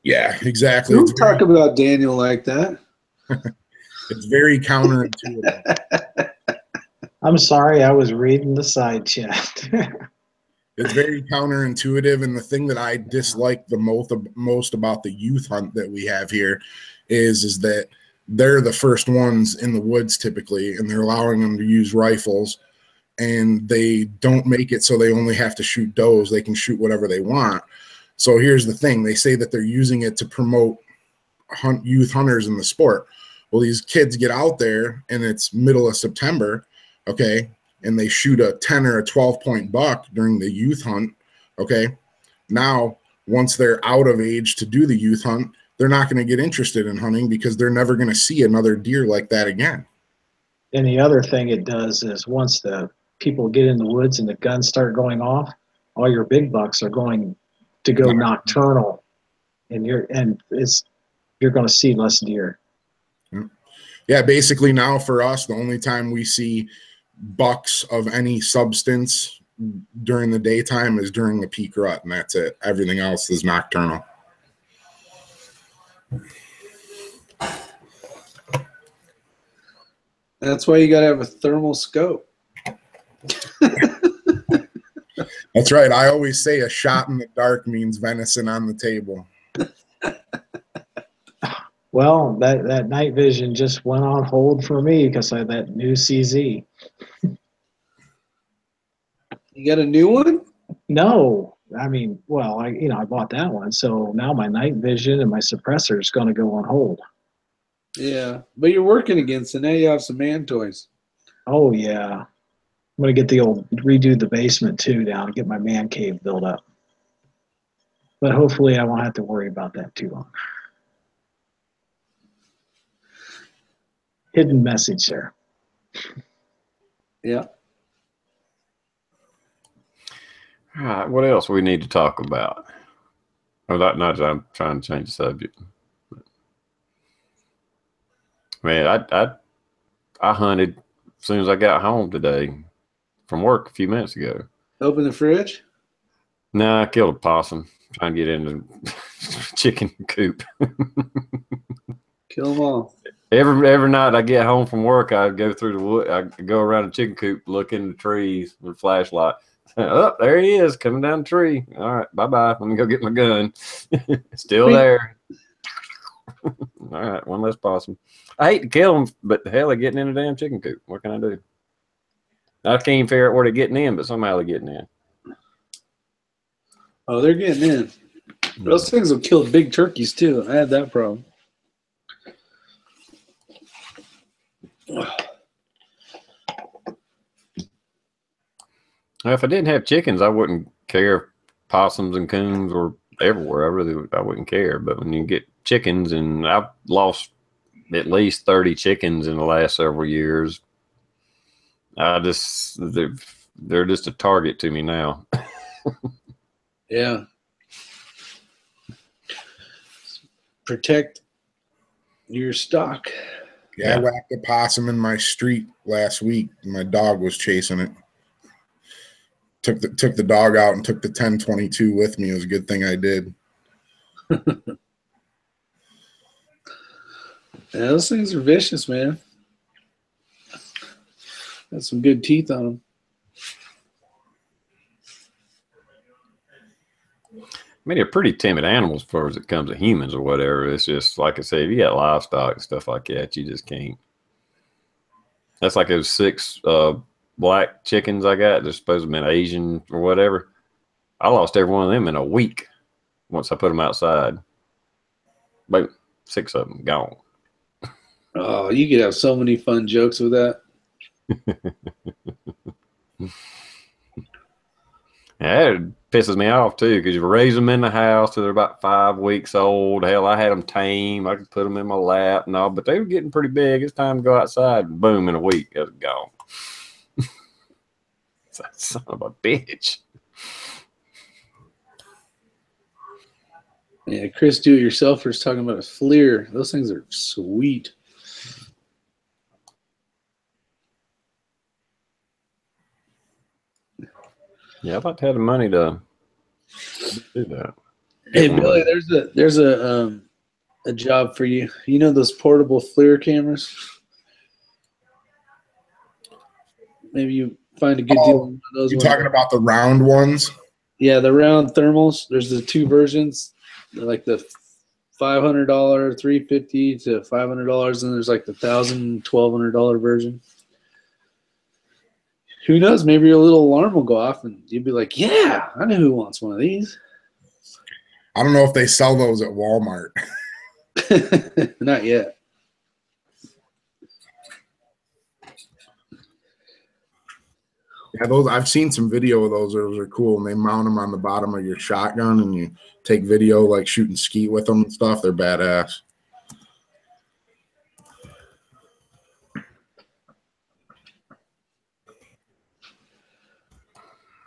Yeah, exactly. Don't talk about Daniel like that. It's very counterintuitive. I'm sorry, I was reading the side chat. It's very counterintuitive, and the thing that I dislike the most about the youth hunt that we have here is that they're the first ones in the woods typically, and they're allowing them to use rifles, and they don't make it so they only have to shoot does. They can shoot whatever they want. So here's the thing. They say that they're using it to promote youth hunters in the sport. Well, these kids get out there, and it's middle of September, okay, and they shoot a 10 or a 12-point buck during the youth hunt, okay? Now, once they're out of age to do the youth hunt, they're not going to get interested in hunting because they're never going to see another deer like that again. And the other thing it does is once the people get in the woods and the guns start going off, all your big bucks are going to go nocturnal, and you're going to see less deer. Yeah, basically now for us, the only time we see bucks of any substance during the daytime is during the peak rut, and that's it. Everything else is nocturnal. That's why you got to have a thermal scope. That's right. I always say a shot in the dark means venison on the table. Well, that night vision just went on hold for me because I had that new CZ. You got a new one? No, I mean, well, I bought that one, so now my night vision and my suppressor is going to go on hold. Yeah, but you're working against it. Now you have some man toys. Oh yeah, I'm going to get redo the basement too down and get my man cave built up. But hopefully I won't have to worry about that too long. Hidden message there. Yeah. All right, what else we need to talk about? Well, not I'm trying to change the subject. Man, I hunted as soon as I got home today from work a few minutes ago. Open the fridge? No, I killed a possum trying to get in the chicken coop. Kill them all. Every night I get home from work, I go through the wood. I go around the chicken coop, look in the trees with a flashlight. Oh, there he is, coming down the tree. All right, bye-bye. Let me go get my gun. Still there. All right, one less possum. I hate to kill them, but the hell, they're getting in the damn chicken coop. What can I do? I can't even figure out where they're getting in, but somehow they're getting in. Oh, they're getting in. Those things will kill big turkeys, too. I had that problem. Now, if I didn't have chickens, I wouldn't care if possums and coons were everywhere. I wouldn't care. But when you get chickens, and I've lost at least 30 chickens in the last several years, they're just a target to me now. Yeah. Protect your stock. Yeah, I whacked a possum in my street last week. My dog was chasing it. Took the dog out and took the 10-22 with me. It was a good thing I did. Yeah, those things are vicious, man. Got some good teeth on them. I mean, they're pretty timid animals as far as it comes to humans or whatever. It's just, like I say, if you got livestock and stuff like that, you just can't. That's like those 6 black chickens I got. They're supposed to have been Asian or whatever. I lost every one of them in a week once I put them outside. Boom, 6 of them gone. Oh, you could have so many fun jokes with that. Yeah, it pisses me off too, because you raise them in the house till they're about 5 weeks old. Hell, I had them tame. I could put them in my lap and all, but they were getting pretty big. It's time to go outside, and boom, in a week, it was gone. Son of a bitch. Yeah, Chris Do-It-Yourselfer is talking about a FLIR. Those things are sweet. Yeah, I'd like to have the money to do that. Hey, Get one of Billy, those. there's a job for you. You know those portable FLIR cameras? Maybe you find a good deal on one of those You ones. talking about the round ones? Yeah, the round thermals. There's the two versions. They're like the $500, $350 to $500, and there's like the $1,000, $1,200 version. Who knows? Maybe your little alarm will go off, and you'd be like, "Yeah, I know who wants one of these." I don't know if they sell those at Walmart. Not yet. Yeah, those I've seen some video of those. Those are cool, and they mount them on the bottom of your shotgun, and you take video like shooting skeet with them and stuff. They're badass.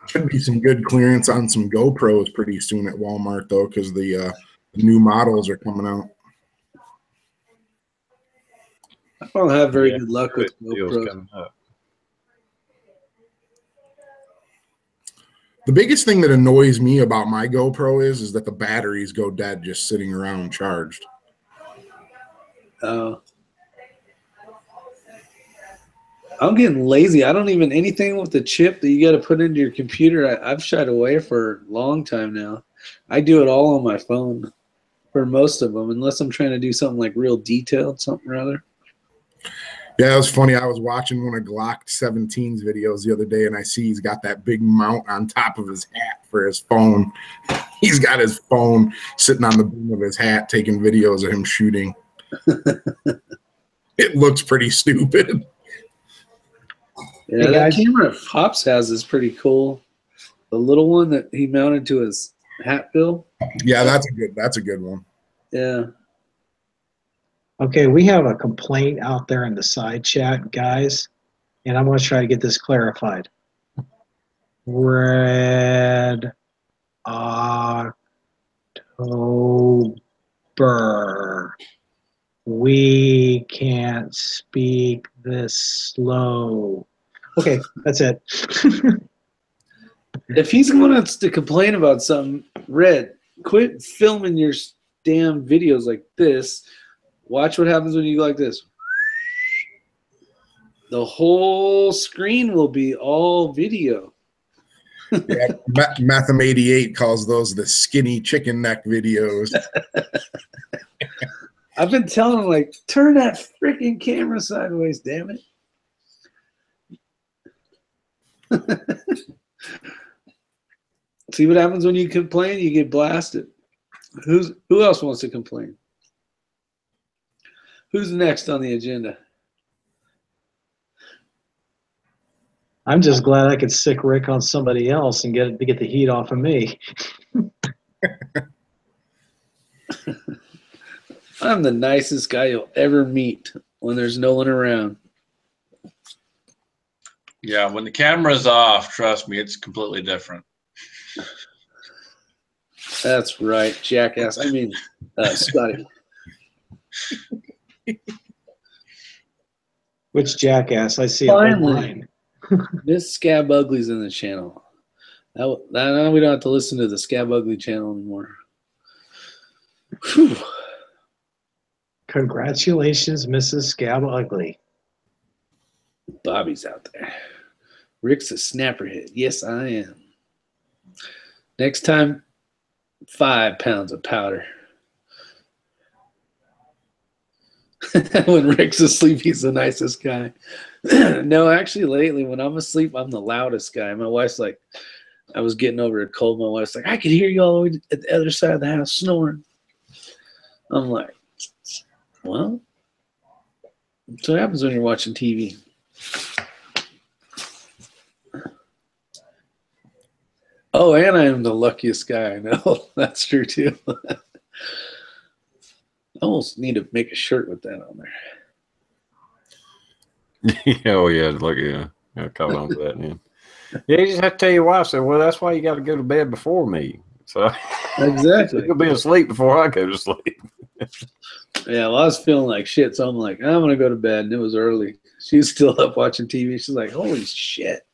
Should be some good clearance on some GoPros pretty soon at Walmart though, because the new models are coming out. I don't have very good luck with Deals GoPros. coming up. The biggest thing that annoys me about my GoPro is that the batteries go dead just sitting around charged. I'm getting lazy. I don't even anything with the chip that you got to put into your computer. I've shied away for a long time now. I do it all on my phone for most of them, unless I'm trying to do something like real detailed, something or other. Yeah, it was funny. I was watching one of Glock 17's videos the other day, and I see he's got that big mount on top of his hat for his phone. He's got his phone sitting on the brim of his hat taking videos of him shooting. It looks pretty stupid. Yeah, Hey, that guys. camera Pops has is pretty cool. The little one that he mounted to his hat bill. Yeah, that's a good one. Yeah. Okay, we have a complaint out there in the side chat, guys, and I'm going to try to get this clarified. Red October. We can't speak this slow. Okay, that's it. If he's going to complain about something, Red, quit filming your damn videos like this. Watch what happens when you go like this. The whole screen will be all video. Yeah, Matham88 calls those the skinny chicken neck videos. I've been telling him, like, turn that freaking camera sideways, damn it. See what happens when you complain? You get blasted. Who else wants to complain? Who's next on the agenda? I'm just glad I could sick Rick on somebody else and get the heat off of me. I'm the nicest guy you'll ever meet when there's no one around. Yeah, when the camera's off, trust me, it's completely different. That's right, jackass. I mean, Scotty. Which jackass? I see Finally. a line. Miss Scab Ugly's in the channel. Now we don't have to listen to the Scab Ugly channel anymore. Whew. Congratulations, Mrs. Scab Ugly. Bobby's out there. Rick's a snapperhead. Yes, I am. Next time, 5 pounds of powder. When Rick's asleep, he's the nicest guy. No, actually, lately, when I'm asleep, I'm the loudest guy. My wife's like, I was getting over a cold. My wife's like, I could hear you all the way at the other side of the house snoring. I'm like, well, that's what happens when you're watching TV. Oh, and I am the luckiest guy I know. That's true, too. I almost need to make a shirt with that on there. Oh yeah, look, yeah, I caught on to that, man. Yeah, you just have to tell your wife. Say, well, that's why you got to go to bed before me. So Exactly. he'll be asleep before I go to sleep. Yeah, well, I was feeling like shit, so I'm like, I'm gonna go to bed, and it was early. She's still up watching TV. She's like, holy shit.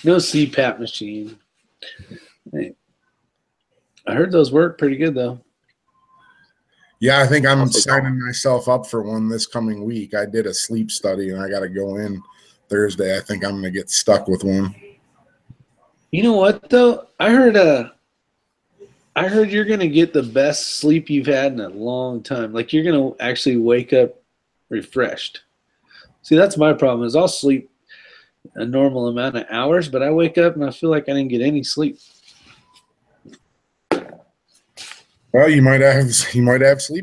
No CPAP machine. Hey, I heard those work pretty good though. Yeah, I think I'm signing myself up for one this coming week. I did a sleep study and I got to go in Thursday. I think I'm going to get stuck with one. You know what though? I heard you're gonna get the best sleep you've had in a long time. Like you're gonna actually wake up refreshed. See, that's my problem. Is I'll sleep a normal amount of hours, but I wake up and I feel like I didn't get any sleep. Well, you might have sleep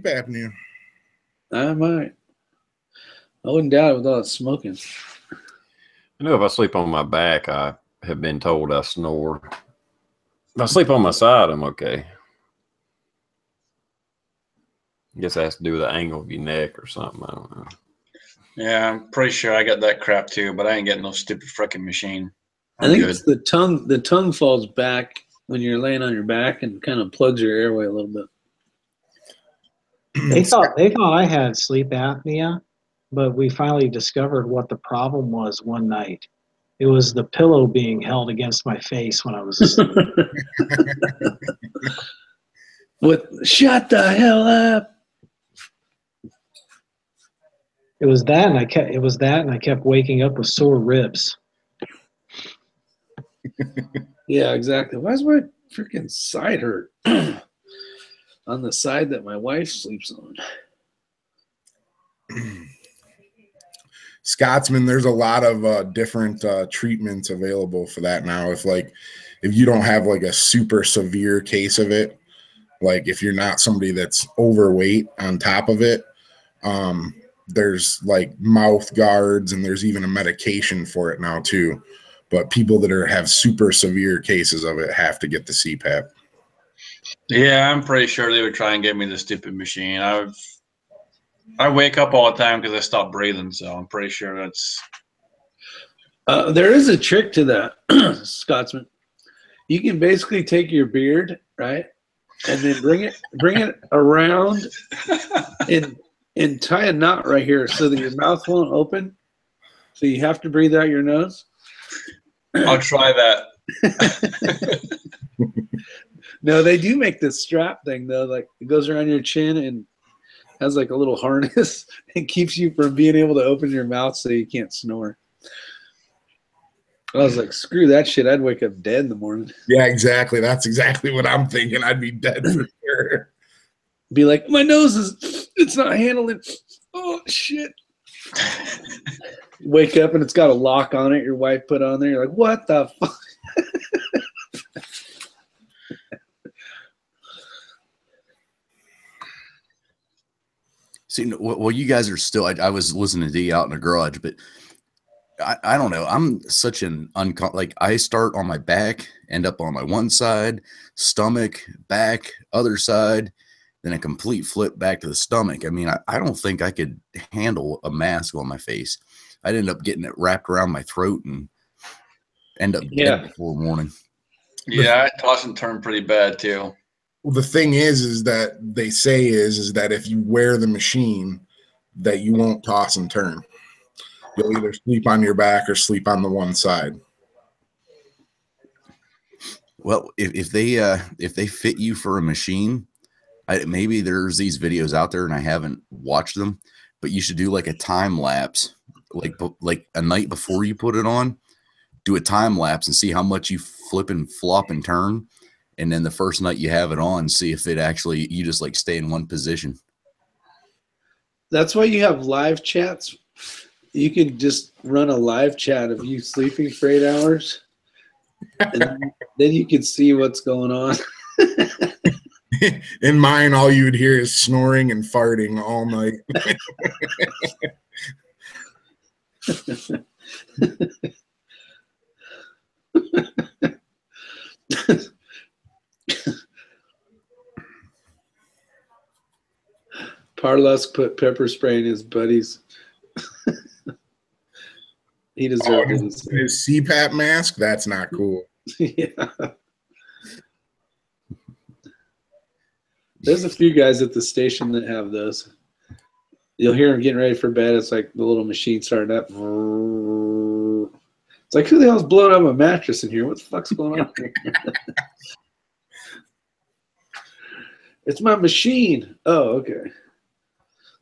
apnea. I might. I wouldn't doubt it with all that smoking. I know if I sleep on my back, I have been told I snore. If I sleep on my side, I'm okay. I guess that has to do with the angle of your neck or something. I don't know. Yeah, I'm pretty sure I got that crap too, but I ain't getting no stupid freaking machine. I think it's the tongue. The tongue falls back when you're laying on your back and kind of plugs your airway a little bit. They thought I had sleep apnea, but we finally discovered what the problem was one night. It was the pillow being held against my face when I was asleep. Shut the hell up. It was that, and I kept waking up with sore ribs. Yeah, exactly. Why does my freaking side hurt? On the side that my wife sleeps on. Scotsman, there's a lot of different treatments available for that now. If you don't have like a super severe case of it, like if you're not somebody that's overweight on top of it, there's like mouth guards and there's even a medication for it now too. But people that have super severe cases of it have to get the CPAP. Yeah, I'm pretty sure they would try and get me the stupid machine. I wake up all the time because I stopped breathing, so I'm pretty sure that's. There is a trick to that, Scotsman. You can basically take your beard, right, and then bring it around and tie a knot right here so that your mouth won't open. So you have to breathe out your nose. I'll try that. No, they do make this strap thing though. Like it goes around your chin and has like a little harness and keeps you from being able to open your mouth so you can't snore. I was like, screw that shit. I'd wake up dead in the morning. Yeah, exactly. That's exactly what I'm thinking. I'd be dead for sure. Be like, my nose it's not handling. Oh shit. Wake up and it's got a lock on it your wife put on there. You're like, what the fuck? See, well, you guys are still. I was listening to you out in the garage, but I don't know. I'm such an like I start on my back, end up on my one side, stomach, back, other side, then a complete flip back to the stomach. I mean, I don't think I could handle a mask on my face. I'd end up getting it wrapped around my throat and end up dead before morning. Yeah, I toss and turn pretty bad too. Well, the thing is that they say is that if you wear the machine, that you won't toss and turn. You'll either sleep on your back or sleep on the one side. Well, if they fit you for a machine, maybe there's these videos out there and I haven't watched them, but you should do like a time lapse, like a night before you put it on, do a time lapse and see how much you flip and flop and turn. And then the first night you have it on, see if it actually, you just like stay in one position. That's why you have live chats. You can just run a live chat of you sleeping for 8 hours. And then you can see what's going on. In mine, all you would hear is snoring and farting all night. Parlusk put pepper spray in his buddies. He deserved it. His CPAP mask? That's not cool. Yeah. There's a few guys at the station that have those. You'll hear them getting ready for bed. It's like the little machine starting up. It's like, who the hell's blowing up a mattress in here? What the fuck's going on here? It's my machine. Oh, okay.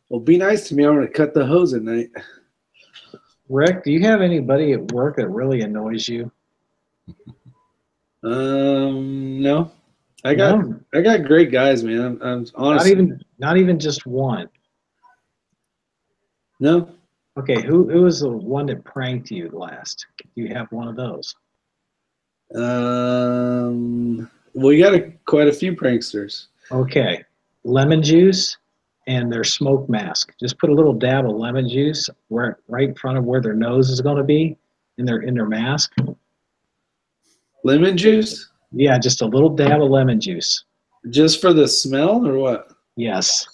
Well, be nice to me. I'm going to cut the hose at night. Rick, do you have anybody at work that really annoys you? No. I got great guys, man. I'm honestly not even just one. No. Okay, who was the one that pranked you last? Do you have one of those? We got quite a few pranksters. Okay, lemon juice and their smoke mask. Just put a little dab of lemon juice right in front of where their nose is going to be in their mask. Lemon juice? Yeah, just a little dab of lemon juice. Just for the smell or what? Yes.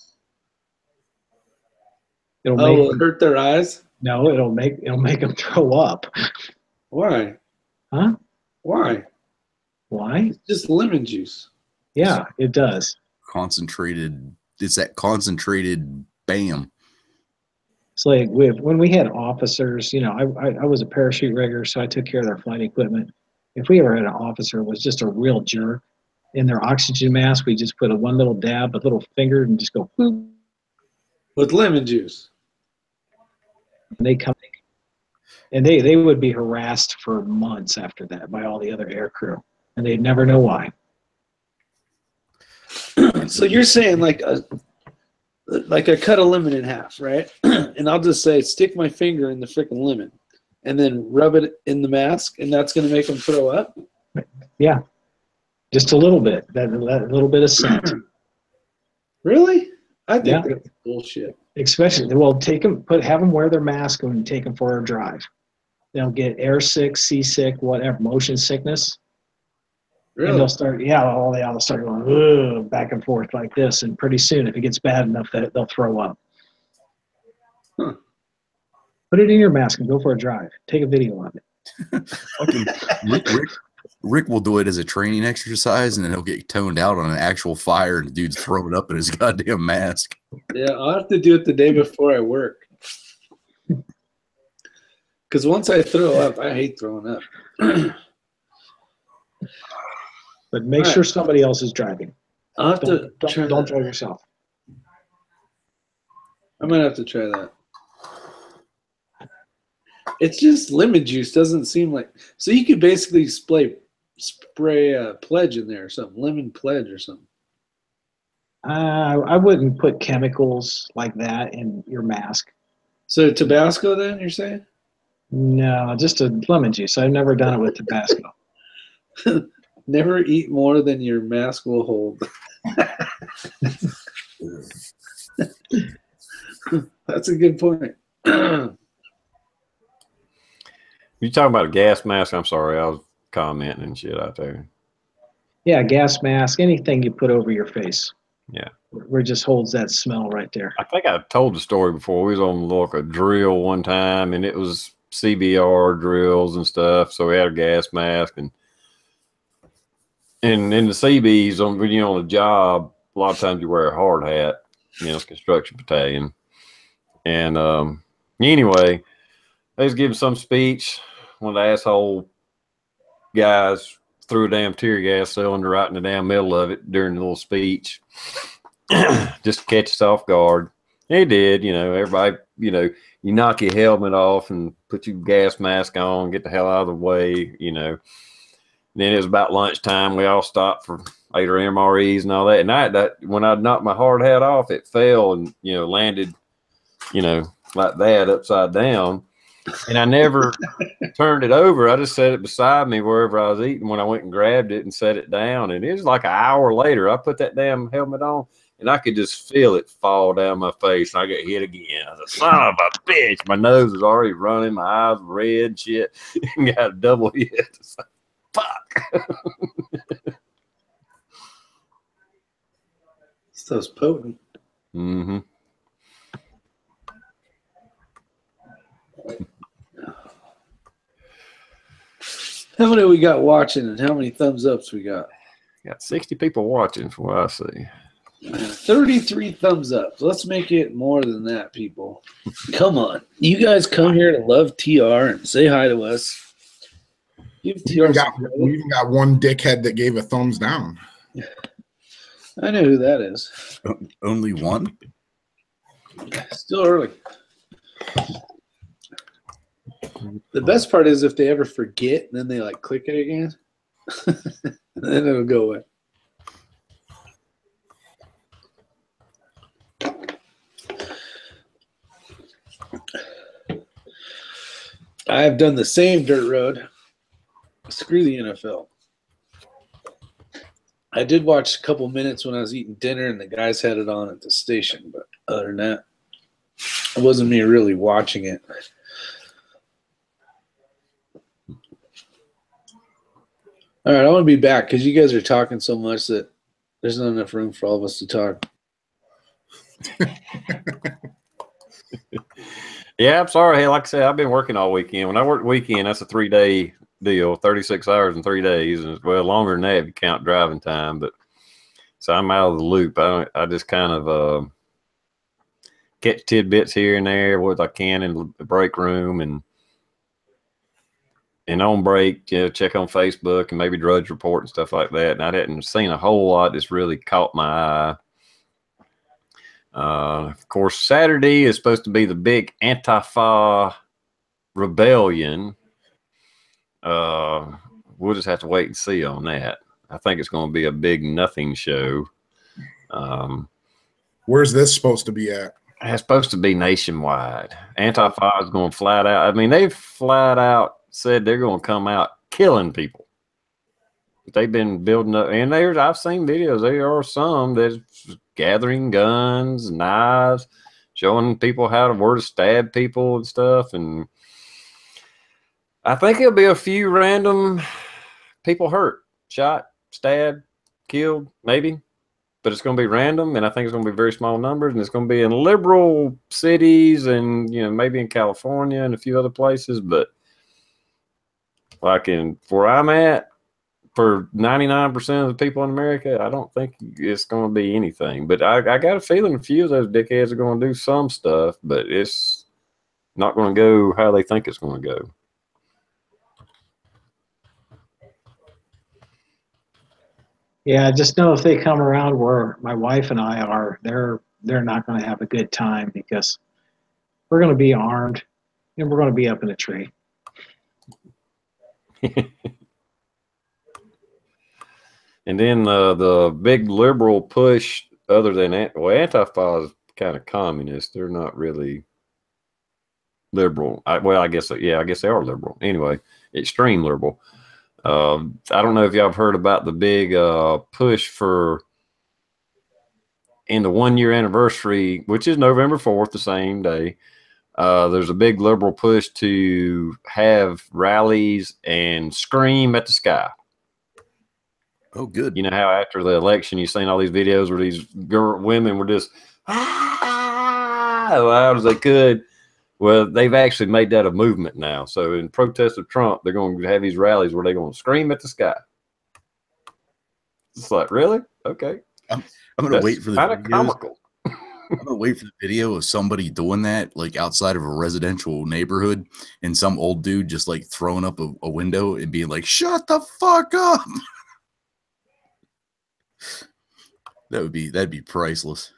Will it hurt their eyes? No, it'll make them throw up. Why? Huh? Why? Why? It's just lemon juice. Yeah, it does. Concentrated. It's that concentrated bam. It's like when we had officers, you know, I was a parachute rigger, so I took care of their flight equipment. If we ever had an officer who was just a real jerk, in their oxygen mask, we just put one little dab, a little finger, and just go boop. With lemon juice. And they come, and they would be harassed for months after that by all the other air crew, and they'd never know why. So you're saying like I cut a lemon in half, right? And I'll just say stick my finger in the freaking lemon, and then rub it in the mask, and that's going to make them throw up? Yeah, just a little bit. That little bit of scent. Really? I think that's bullshit. Especially, well, have them wear their mask and take them for a drive. They'll get air sick, seasick, whatever, motion sickness. Really? And they'll start, they'll start going back and forth like this. And pretty soon, if it gets bad enough, that they'll throw up. Huh. Put it in your mask and go for a drive. Take a video of it. Rick will do it as a training exercise, and then he'll get toned out on an actual fire, and the dude's throwing up in his goddamn mask. Yeah, I'll have to do it the day before I work. Because once I throw up, I hate throwing up. But make sure somebody else is driving. I'll have to don't drive yourself. I might have to try that. It's just lemon juice. Doesn't seem like so. You could basically spray pledge in there or something. Lemon pledge or something. I wouldn't put chemicals like that in your mask. So Tabasco, then you're saying? No, just a lemon juice. I've never done it with Tabasco. Never eat more than your mask will hold. That's a good point. You talking about a gas mask? I'm sorry, I was commenting and shit out there. Yeah, gas mask, anything you put over your face. Yeah. Where it just holds that smell right there. I think I told the story before. We was on like a drill one time, and it was CBR drills and stuff. So we had a gas mask, and in the CBs, when you're on a job, a lot of times you wear a hard hat. You know, it's construction battalion. And anyway, they was giving some speech. One of the asshole guys threw a damn tear gas cylinder right in the damn middle of it during the little speech, just to catch us off guard. He did, you know. Everybody, you know, you knock your helmet off and put your gas mask on, get the hell out of the way, you know. And then it was about lunchtime. We all stopped for ate our MREs and all that. And when I knocked my hard hat off, it fell and, you know, landed, you know, like that upside down. And I never turned it over. I just set it beside me wherever I was eating when I went and grabbed it and set it down. And it was like an hour later, I put that damn helmet on, and I could just feel it fall down my face. And I got hit again. I was like, son of a bitch. My nose was already running. My eyes were red, shit. And got a double hit. It's like, fuck. Stuff's potent. Mm-hmm. How many we got watching and how many thumbs ups we got? Got 60 people watching from what I see. 33 thumbs up. Let's make it more than that, people. Come on. You guys come here to love TR and say hi to us. Give We TR even, some got, we even got one dickhead that gave a thumbs down. I know who that is. Only one? Still early. The best part is if they ever forget and then they like click it again, then it'll go away. I have done the same dirt road. Screw the NFL. I did watch a couple minutes when I was eating dinner and the guys had it on at the station, but other than that, it wasn't me really watching it. All right, I want to be back because you guys are talking so much that there's not enough room for all of us to talk. Yeah, I'm sorry. Hey, like I said, I've been working all weekend. When I work weekend, that's a 3-day deal, 36 hours in 3 days, and well, longer than that if you count driving time. But so I'm out of the loop. I just kind of catch tidbits here and there what I can in the break room, and on break, check on Facebook and maybe Drudge Report and stuff like that. And I hadn't seen a whole lot that's really caught my eye. Of course, Saturday is supposed to be the big Antifa rebellion. We'll just have to wait and see on that. I think it's going to be a big nothing show. Where's this supposed to be at? It's supposed to be nationwide. Antifa is going flat out. I mean, they've flat out said they're going to come out killing people. They've been building up, and I've seen videos. There are some that's gathering guns, knives, showing people where to stab people and stuff. And I think there'll be a few random people hurt, shot, stabbed, killed, maybe. But it's going to be random, and I think it's going to be very small numbers, and it's going to be in liberal cities and, maybe in California and a few other places. But like where I'm at, for 99% of the people in America, I don't think it's going to be anything. But I got a feeling a few of those dickheads are going to do some stuff, but it's not going to go how they think it's going to go. Yeah, just know if they come around where my wife and I are, they're not going to have a good time because we're going to be armed and we're going to be up in a tree. And then the big liberal push, other than Antifa is kind of communist. They're not really liberal. I guess they are liberal. Anyway, extreme liberal. I don't know if y'all have heard about the big push for in the 1 year anniversary, which is November 4th, the same day. There's a big liberal push to have rallies and scream at the sky. Oh, good. You know how after the election, you've seen all these videos where these women were just as loud as they could. Well, they've actually made that a movement now. So in protest of Trump, they're going to have these rallies where they're going to scream at the sky. It's like, really? Okay. I'm going to wait for the kind of comical. I'm going to wait for the video of somebody doing that, like outside of a residential neighborhood, and some old dude just like throwing up a window and being like, "Shut the fuck up." That'd be priceless.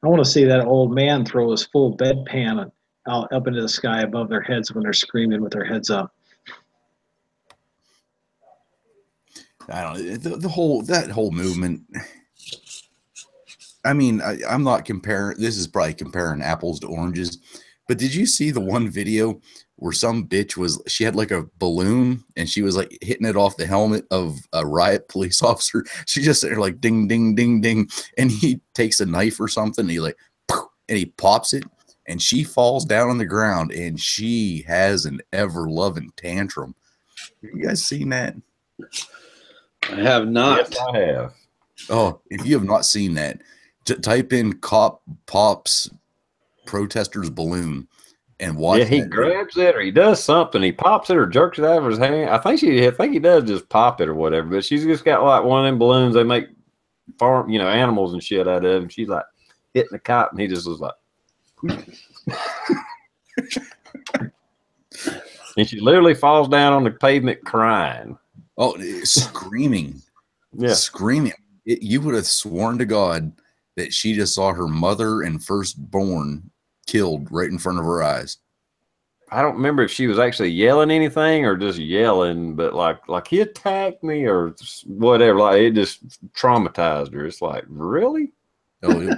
I want to see that old man throw his full bedpan out up into the sky above their heads when they're screaming with their heads up. I don't know, that whole movement. I mean, I'm not comparing. This is probably comparing apples to oranges. But did you see the one video where some bitch she had like a balloon and she was like hitting it off the helmet of a riot police officer? She just there like ding, ding, ding, ding. And he takes a knife or something. And he like, and he pops it and she falls down on the ground and she has an ever-loving tantrum. Have you guys seen that? I have not. Yes, I have. Oh, if you have not seen that, type in cop pops protesters balloon and watch. Yeah, he grabs it or he does something. He pops it or jerks it out of his hand. I think he does just pop it or whatever. But she's just got like one of them balloons they make farm, animals and shit out of him. She's like hitting the cop, and he just was like, and she literally falls down on the pavement crying. Oh, screaming. Yeah. Screaming. You would have sworn to God that she just saw her mother and firstborn killed right in front of her eyes. I don't remember if she was actually yelling anything or just yelling, but like he attacked me or whatever. Like it just traumatized her. It's like, really? Oh,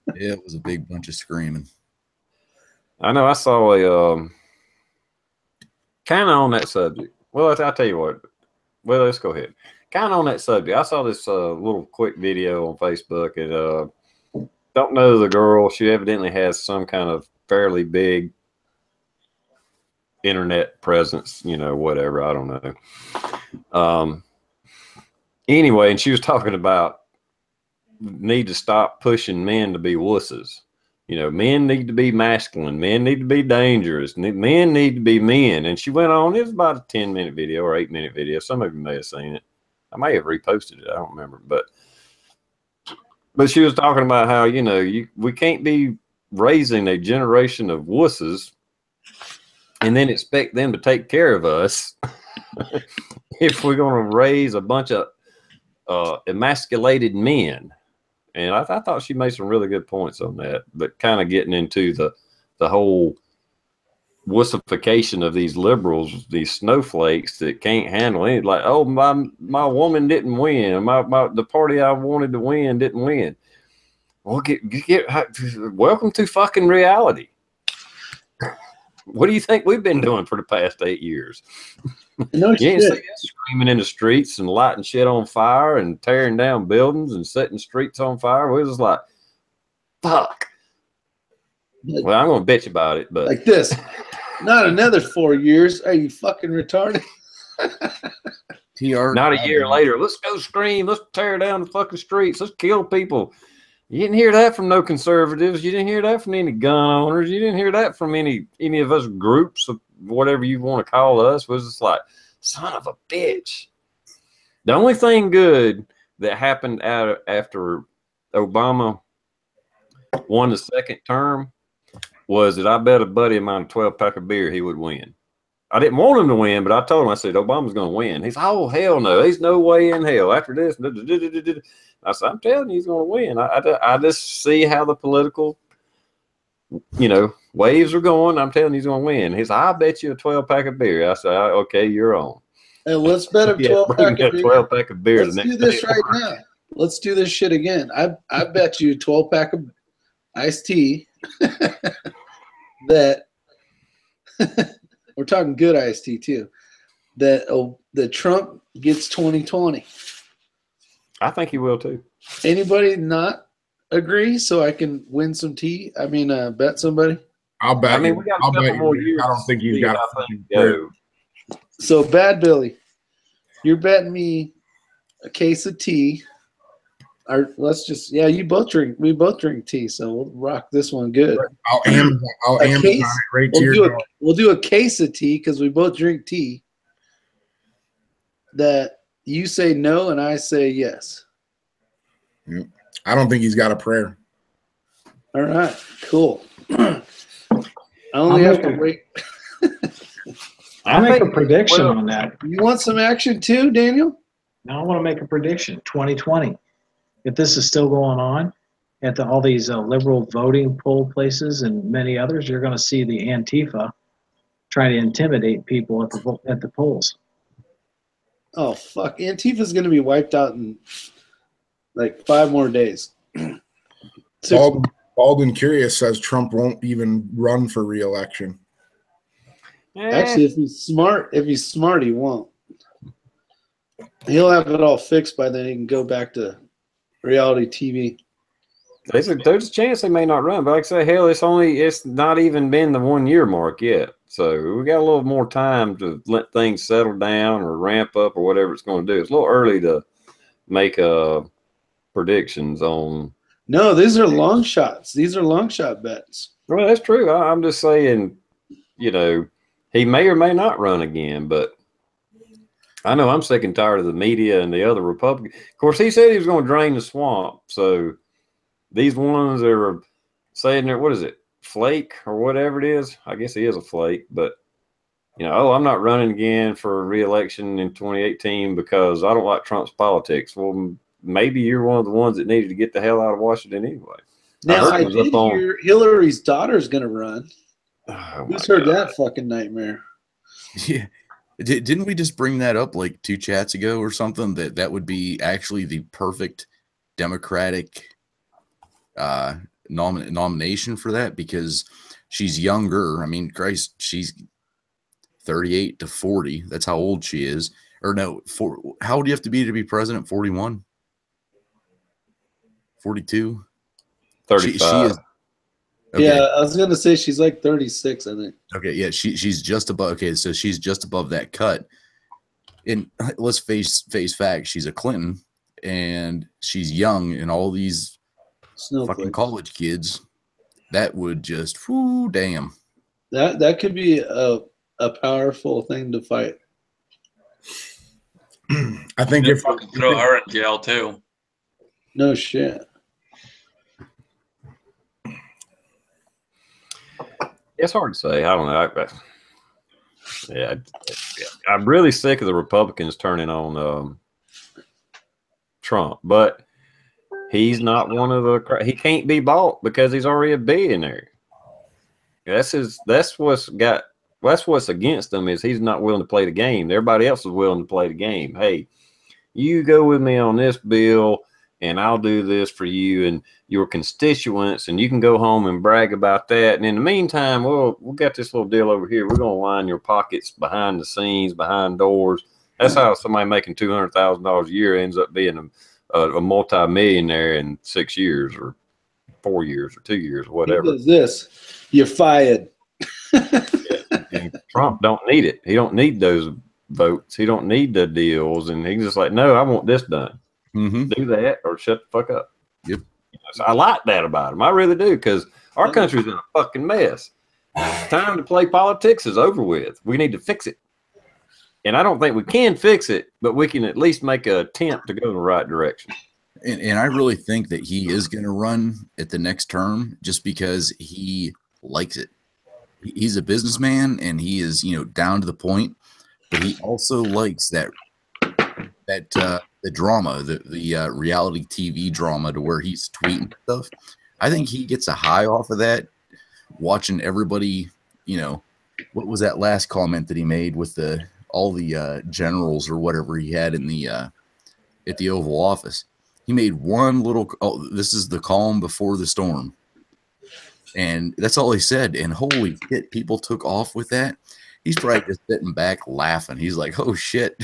it was a big bunch of screaming. I know I saw a kind of on that subject. Well, I'll tell you what. Well, let's go ahead. Kind of on that subject. I saw this little quick video on Facebook, and don't know the girl. She evidently has some kind of fairly big internet presence, whatever. I don't know. Anyway, and she was talking about need to stop pushing men to be wusses. Men need to be masculine. Men need to be dangerous. Men need to be men. And she went on. It was about a 10-minute video or 8-minute video. Some of you may have seen it. I may have reposted it. I don't remember. But she was talking about how, we can't be raising a generation of wusses and then expect them to take care of us if we're going to raise a bunch of emasculated men. And I thought she made some really good points on that, but kind of getting into the whole wussification of these liberals, these snowflakes that can't handle it. Like, oh, my woman didn't win. The party I wanted to win didn't win. Well, welcome to fucking reality. What do you think we've been doing for the past 8 years? No You ain't shit. see us screaming in the streets and lighting shit on fire and tearing down buildings and setting streets on fire. We was like, fuck. Well, I'm gonna bitch about it, but Like this. Not another 4 years. Are you fucking retarded? TR, not a year later. Let's go scream. Let's tear down the fucking streets. Let's kill people. You didn't hear that from no conservatives. You didn't hear that from any gun owners. You didn't hear that from any of us groups of whatever you want to call us. Was just like, son of a bitch. The only thing good that happened after Obama won the second term was that I bet a buddy of mine a 12-pack of beer he would win. I didn't want him to win, but I told him, I said, Obama's going to win. He's, oh, hell no. There's no way in hell. After this, I said, I'm telling you, he's going to win. I just see how the political, waves are going. I'm telling you, he's going to win. He's, I bet you a 12-pack of beer. I said, okay, you're on. Hey, let's bet a 12-pack of beer. 12-pack of beer. Let's do this right now. Let's do this shit again. I bet you a 12-pack of iced tea that we're talking good iced tea too. That Trump gets 2020. I think he will too. Anybody not agree so I can win some tea? I mean, bet somebody. I'll bet. I mean, we got a couple more years. I don't think he's got to go. So, Bad Billy, you're betting me a case of tea. Or let's just, we both drink tea, so we'll rock this one good. I'll Amazon it right to your door. We'll do a case of tea because we both drink tea. That you say no and I say yes. I don't think he's got a prayer. All right, cool. I only have to wait. I'll make a prediction on that. You want some action too, Daniel? Now I want to make a prediction. 2020. If this is still going on at all these liberal voting poll places and many others, you're going to see the Antifa trying to intimidate people at the polls. Oh, fuck. Antifa's going to be wiped out in like 5 more days. Bald and Curious says Trump won't even run for re-election. Actually, if he's smart, he won't. He'll have it all fixed by then. He can go back to reality TV. There's a chance they may not run, but like I say, hell, it's not even been the 1 year mark yet. So we got a little more time to let things settle down or ramp up or whatever it's going to do. It's a little early to make predictions on. No, these are long shots. These are long shot bets. Well, that's true. I'm just saying, he may or may not run again, but I know I'm sick and tired of the media and the other Republicans. Of course, he said he was going to drain the swamp. So these ones that are saying there, what is it, flake or whatever it is? I guess he is a flake, but oh, I'm not running again for re-election in 2018 because I don't like Trump's politics. Well, maybe you're one of the ones that needed to get the hell out of Washington anyway. Now, I did hear Hillary's daughter's going to run. Oh, who's heard that fucking nightmare? Yeah. Didn't we just bring that up like 2 chats ago or something? That would be actually the perfect Democratic nomination for that, because she's younger. I mean, Christ, she's 38 to 40. That's how old she is. Or no, how old do you have to be president? 41? 42? 35. She is. Okay. Yeah, I was going to say she's like 36, I think. Okay, yeah, she's just above. Okay, so she's just above that cut. And let's face facts. She's a Clinton, and she's young, and all these fucking college kids. That would just, whoo, damn. That could be a powerful thing to fight. I think if throw her in jail too. No shit. It's hard to say. I don't know. I'm really sick of the Republicans turning on Trump, but he's not one of the. He can't be bought because he's already a billionaire. That's what's against him, is he's not willing to play the game. Everybody else is willing to play the game. Hey, you go with me on this bill, and I'll do this for you and your constituents, and you can go home and brag about that. And in the meantime, we got this little deal over here. We're going to line your pockets behind the scenes, behind doors. That's how somebody making $200,000 a year ends up being a multi-millionaire in 6 years or 4 years or 2 years or whatever. He does this, you're fired. And Trump don't need it. He don't need those votes. He don't need the deals. And he's just like, no, I want this done. Mm-hmm. Do that or shut the fuck up. Yep. So I like that about him. I really do, because our country's in a fucking mess. Time to play politics is over with. We need to fix it. And I don't think we can fix it, but we can at least make an attempt to go in the right direction. And I really think that he is going to run at the next term just because he likes it. He's a businessman, and he is, down to the point, but he also likes that the drama, the reality TV drama, to where he's tweeting stuff. I think he gets a high off of that, watching everybody. What was that last comment that he made with all the generals or whatever he had in the at the Oval Office? He made one little. Oh, this is the calm before the storm, and that's all he said. And holy shit, people took off with that. He's probably just sitting back laughing. He's like, "Oh shit."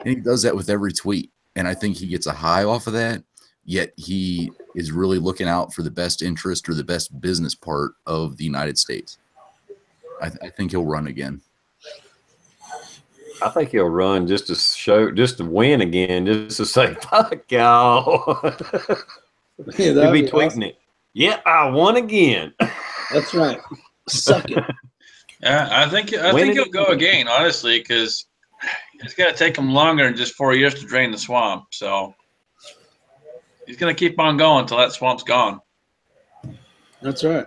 And he does that with every tweet. And I think he gets a high off of that, yet he is really looking out for the best interest or the best business part of the United States. I think he'll run again. I think he'll run just to win again, just to say, fuck y'all. He'll be tweeting awesome. It. Yeah, I won again. That's right. Suck it. Yeah, I think he'll go again, honestly, because it's going to take him longer than just 4 years to drain the swamp. So he's going to keep on going until that swamp's gone. That's right.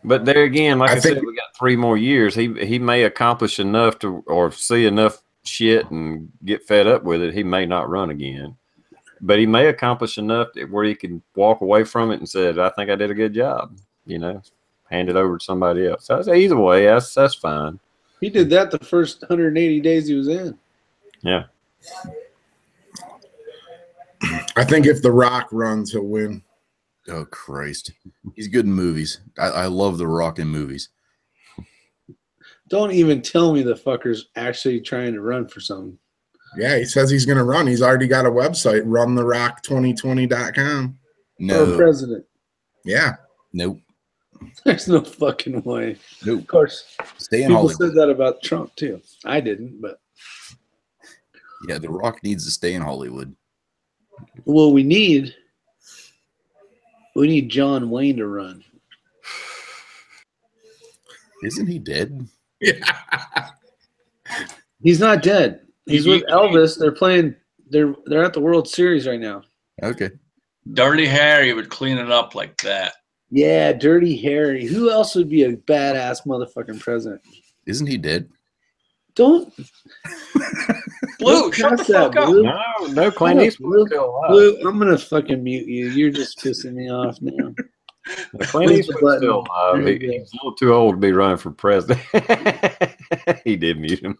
But there again, like I said, we got 3 more years. He may accomplish enough or see enough shit and get fed up with it. He may not run again. But he may accomplish enough where he can walk away from it and say, I think I did a good job. Hand it over to somebody else. So I say either way, that's fine. He did that the first 180 days he was in. Yeah. I think if The Rock runs, he'll win. Oh, Christ. He's good in movies. I love The Rock in movies. Don't even tell me the fucker's actually trying to run for something. Yeah, he says he's going to run. He's already got a website, runtherock2020.com. No. For president. Yeah. Nope. There's no fucking way. Nope. Of course. Stay in People Hollywood. said that about Trump, too. I didn't, but. Yeah, The Rock needs to stay in Hollywood. Well, we need John Wayne to run. Isn't he dead? Yeah. He's not dead. He's with Elvis. They're playing. They're at the World Series right now. Okay. Dirty Harry would clean it up like that. Yeah, Dirty Harry. Who else would be a badass motherfucking president? Isn't he dead? Don't. Blue, shut the Pass that, fuck up. Blue. No, Clint Shut up, Eastwood's still alive. Blue, I'm gonna fucking mute you. You're just pissing me off now. Clint Where's the Eastwood's still button? alive. There you He's a little too old to be running for president. He did mute him.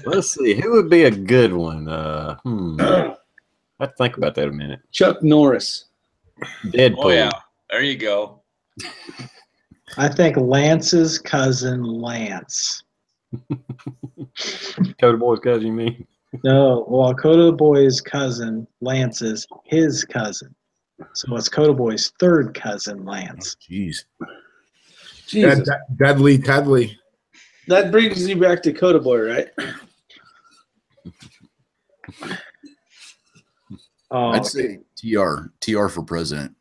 Let's see. Who would be a good one? I have to think about that a minute. Chuck Norris. Deadpool. Oh, yeah. There you go. I think Lance's cousin Lance. Coda Boy's cousin, you mean? No, well, Coda Boy's cousin Lance is his cousin. So it's Coda Boy's third cousin Lance. Jeez. Jesus. Deadly Tedley. That brings you back to Coda Boy, right? Oh, I'd say TR for president.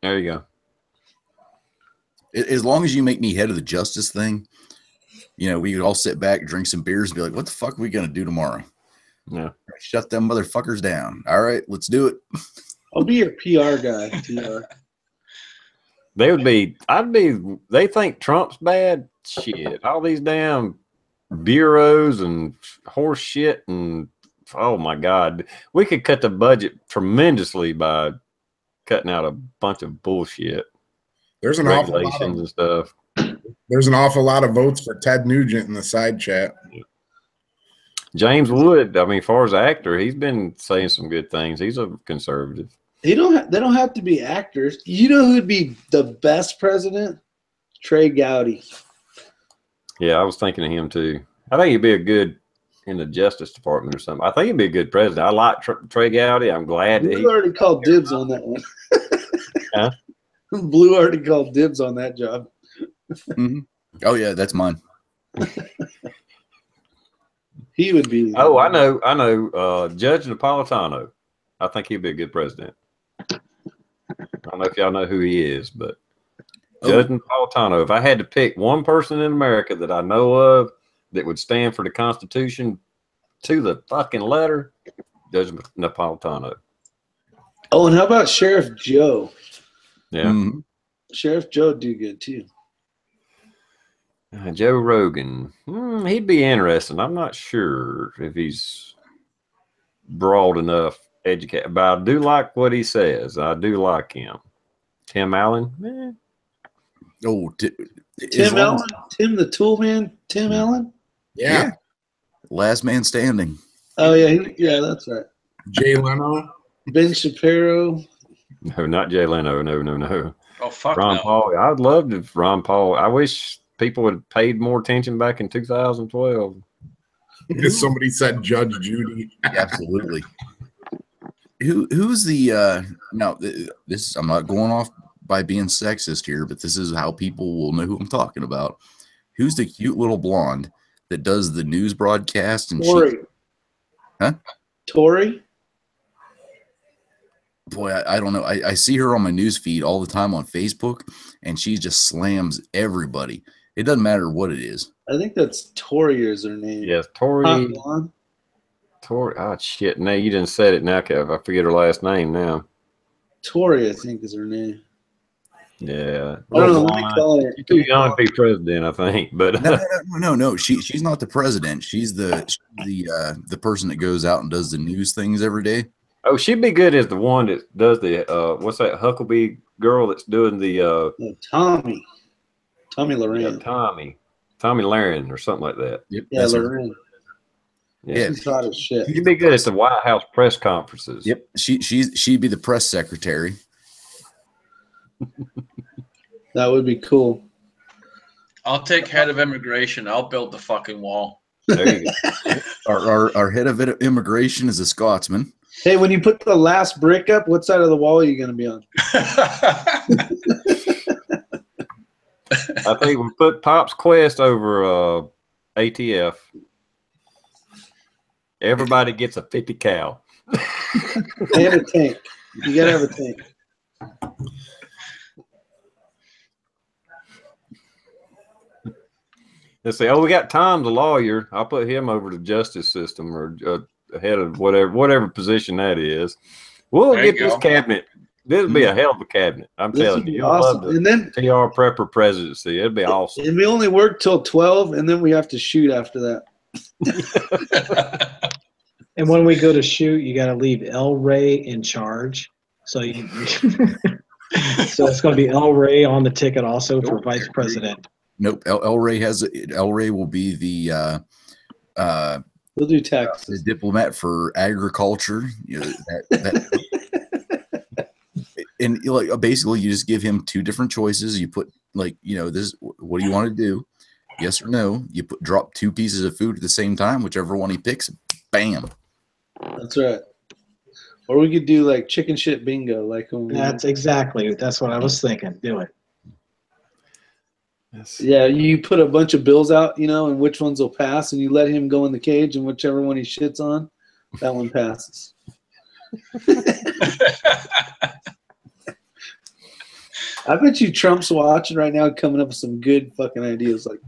There you go. As long as you make me head of the justice thing, we could all sit back, drink some beers, and be like, what the fuck are we going to do tomorrow? Yeah. Shut them motherfuckers down. All right, let's do it. I'll be your PR guy, TR. They think Trump's bad. Shit. All these damn bureaus and horse shit and oh my God. We could cut the budget tremendously by cutting out a bunch of bullshit. There's an regulations and stuff. There's an awful lot of votes for Ted Nugent in the side chat. James Wood, I mean, as far as actor, he's been saying some good things. He's a conservative. They don't have to be actors. You know who'd be the best president? Trey Gowdy. Yeah, I was thinking of him too. I think he'd be a good in the Justice Department or something. I think he'd be a good president. I like Trey Gowdy. I'm glad that Blue already called dibs on that one. Huh? Blue already called dibs on that job. Mm-hmm. Oh yeah, that's mine. He would be. Oh, I know. Judge Napolitano. I think he'd be a good president. I don't know if y'all know who he is, but Judge Napolitano. If I had to pick one person in America that I know of that would stand for the Constitution to the fucking letter, Judge Napolitano. Oh, and how about Sheriff Joe? Yeah. Mm-hmm. Sheriff Joe would do good too. Joe Rogan. He'd be interesting. I'm not sure if he's broad enough educated, but I do like what he says. I do like him. Tim Allen. Oh, Tim Allen? Tim the Tool Man? Tim Allen? Yeah. Last man standing. Oh, yeah, that's right. Jay Leno. Ben Shapiro. No, not Jay Leno. No. Oh, fuck Ron no. Paul. I'd love to Ron Paul. I wish people would have paid more attention back in 2012. Somebody said Judge Judy. Absolutely. Who's the now this I'm not going off by being sexist here, but this is how people will know who I'm talking about. Who's the cute little blonde that does the news broadcast and Tori. Huh? Tori? Boy, I don't know. I see her on my news feed all the time on Facebook, and she just slams everybody. It doesn't matter what it is. I think that's Tori is her name. Yes, Tori. Oh shit! No, you didn't say it now, Kev. I forget her last name now. Tori, I think, is her name. Yeah. I don't know what they call her. She's too young to be president, I think. But No. She's not the president. She's the person that goes out and does the news things every day. oh, she'd be good as the one that does the what's that Huckabee girl that's doing the Tommy Loren. Tommy Lahren or something like that. Yep, Yeah, Loren. Yeah, She's hot as shit. She'd be good at the White House press conferences. Yep. She'd be the press secretary. That would be cool. I'll take head of immigration. I'll build the fucking wall. There you go. Our head of immigration is a Scotsman. Hey, when you put the last brick up, what side of the wall are you going to be on? I think we put Pop's Quest over ATF. Everybody gets a 50 cal. They have a tank. You got to have a tank. They say, "Oh, we got Tom, the lawyer. I'll put him over the justice system or head of whatever position that is. We'll There you get this go. cabinet. This would be a hell of a cabinet. I'm This telling would you, be you'll love awesome. the And then TR Prepper presidency. It'd be awesome. and we only work till 12, and then we have to shoot after that. And when we go to shoot, you got to leave El Ray in charge. So so it's going to be El Ray on the ticket also for vice president. Nope. El Ray will be the We'll do taxes. diplomat for agriculture. You know, and like basically you just give him two different choices. You put this. What do you want to do? Yes or no. You drop two pieces of food at the same time. Whichever one he picks, bam. That's right. Or we could do like chicken shit bingo. Like That's what I was thinking. Do it. Yeah, you put a bunch of bills out, and which ones will pass, and you let him go in the cage, and whichever one he shits on, that one passes. I bet you Trump's watching right now, coming up with some good fucking ideas. Like,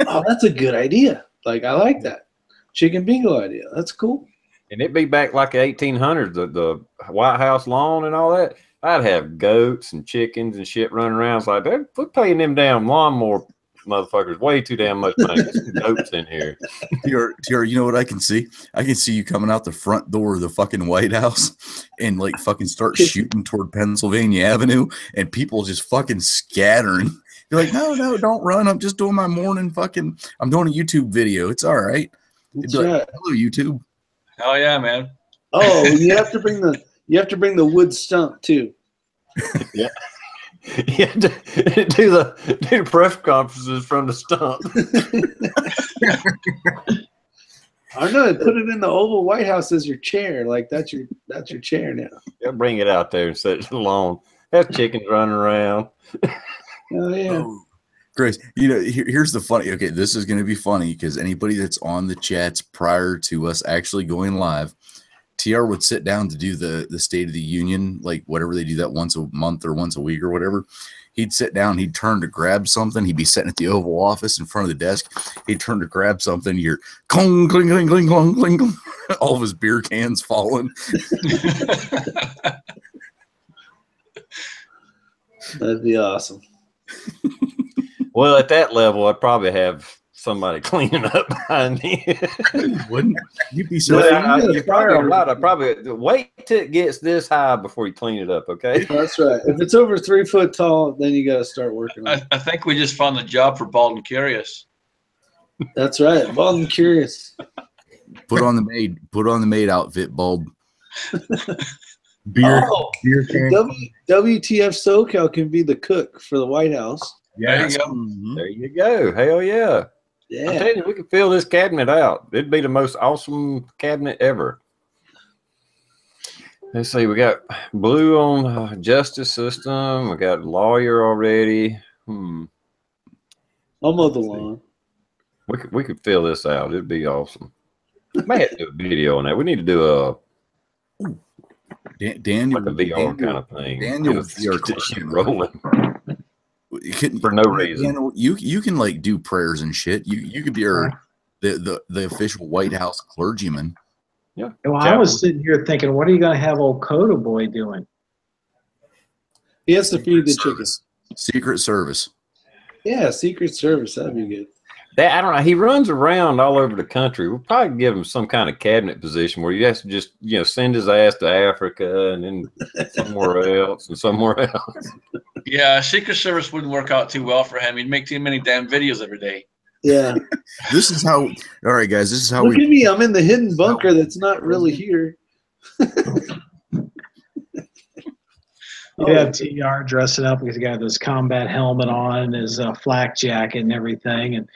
oh, that's a good idea. Like, I like that chicken bingo idea. That's cool. And it'd be back like the 1800s, the White House lawn and all that. I'd have goats and chickens and shit running around. It's like, we're paying them damn lawnmower motherfuckers way too damn much money. Get some goats in here. TR, you know what I can see? I can see you coming out the front door of the fucking White House and like fucking start shooting toward Pennsylvania Avenue and people just fucking scattering. You're like, no, don't run. I'm just doing my morning fucking, I'm doing a YouTube video. It's all right. That's like, right. hello, YouTube. Hell yeah, man. Oh, you have to bring the wood stump too. Yeah. Yeah, do the press conferences from the stump. I know. Put it in the Oval White House as your chair. Like that's your chair now. Yeah, bring it out there and set it alone. Have chickens running around. Oh yeah. Oh, Grace, here's the funny. Okay, this is going to be funny because anybody that's on the chats prior to us actually going live, TR would sit down to do the State of the Union, like whatever they do that once a month or once a week or whatever. He'd sit down, he'd turn to grab something. He'd be sitting at the Oval Office in front of the desk. He'd turn to grab something. You're cling, cling, cling, cling, cling, cling, cling. All of his beer cans falling. That'd be awesome. Well, at that level, I'd probably have somebody cleaning up behind me. Wouldn't you'd be so? You're probably right. I probably wait till it gets this high before you clean it up. Okay. That's right. If it's over 3 foot tall, then you got to start working on it. I think we just found the job for Bald and Curious. That's right. Bald and Curious. Put on the maid outfit, bulb. Beer can. WTF SoCal can be the cook for the White House. There you go. Mhm. There you go. Hell yeah. I'm Yeah. telling you, we could fill this cabinet out. It'd be the most awesome cabinet ever. Let's see. We got blue on justice system. We got lawyer already. I'll mow the lawn. We could fill this out. It'd be awesome. May have to do a video on that. We need to do a Daniel, like a VR kind of thing. Daniel, Just get this shit rolling can, for no reason. Daniel, you can like do prayers and shit. You could be the official White House clergyman. Yeah. Well, I was sitting here thinking, what are you going to have old Coda Boy doing? He has to feed the chickens. Secret Service. Yeah, Secret Service. That'd be good. I don't know. He runs around all over the country. We'll probably give him some kind of cabinet position where you have to just, send his ass to Africa and then somewhere else and somewhere else. Yeah, Secret Service wouldn't work out too well for him. He'd make too many damn videos every day. Yeah. This is how. All right, guys. This is how Look at me. I'm in the hidden bunker that's not really here. You have TR dressing up because he got his combat helmet on, his flak jacket and everything, and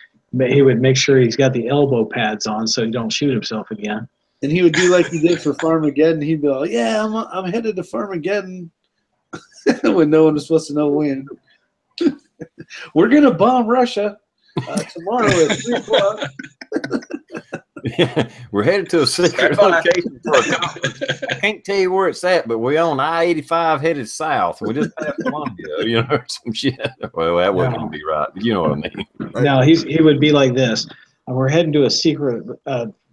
he would make sure he's got the elbow pads on so he don't shoot himself again. And he would do like he did for Farmageddon. He'd be like, "Yeah, I'm headed to Farmageddon," when no one was supposed to know when. We're gonna bomb Russia tomorrow at 3 o'clock. We're headed to a secret Stand by. location for a conference. I can't tell you where it's at, but we're on I-85 headed south. We just passed Columbia, you know, some shit. Well, that wouldn't even be right, but you know what I mean. No, he would be like this. We're heading to a secret.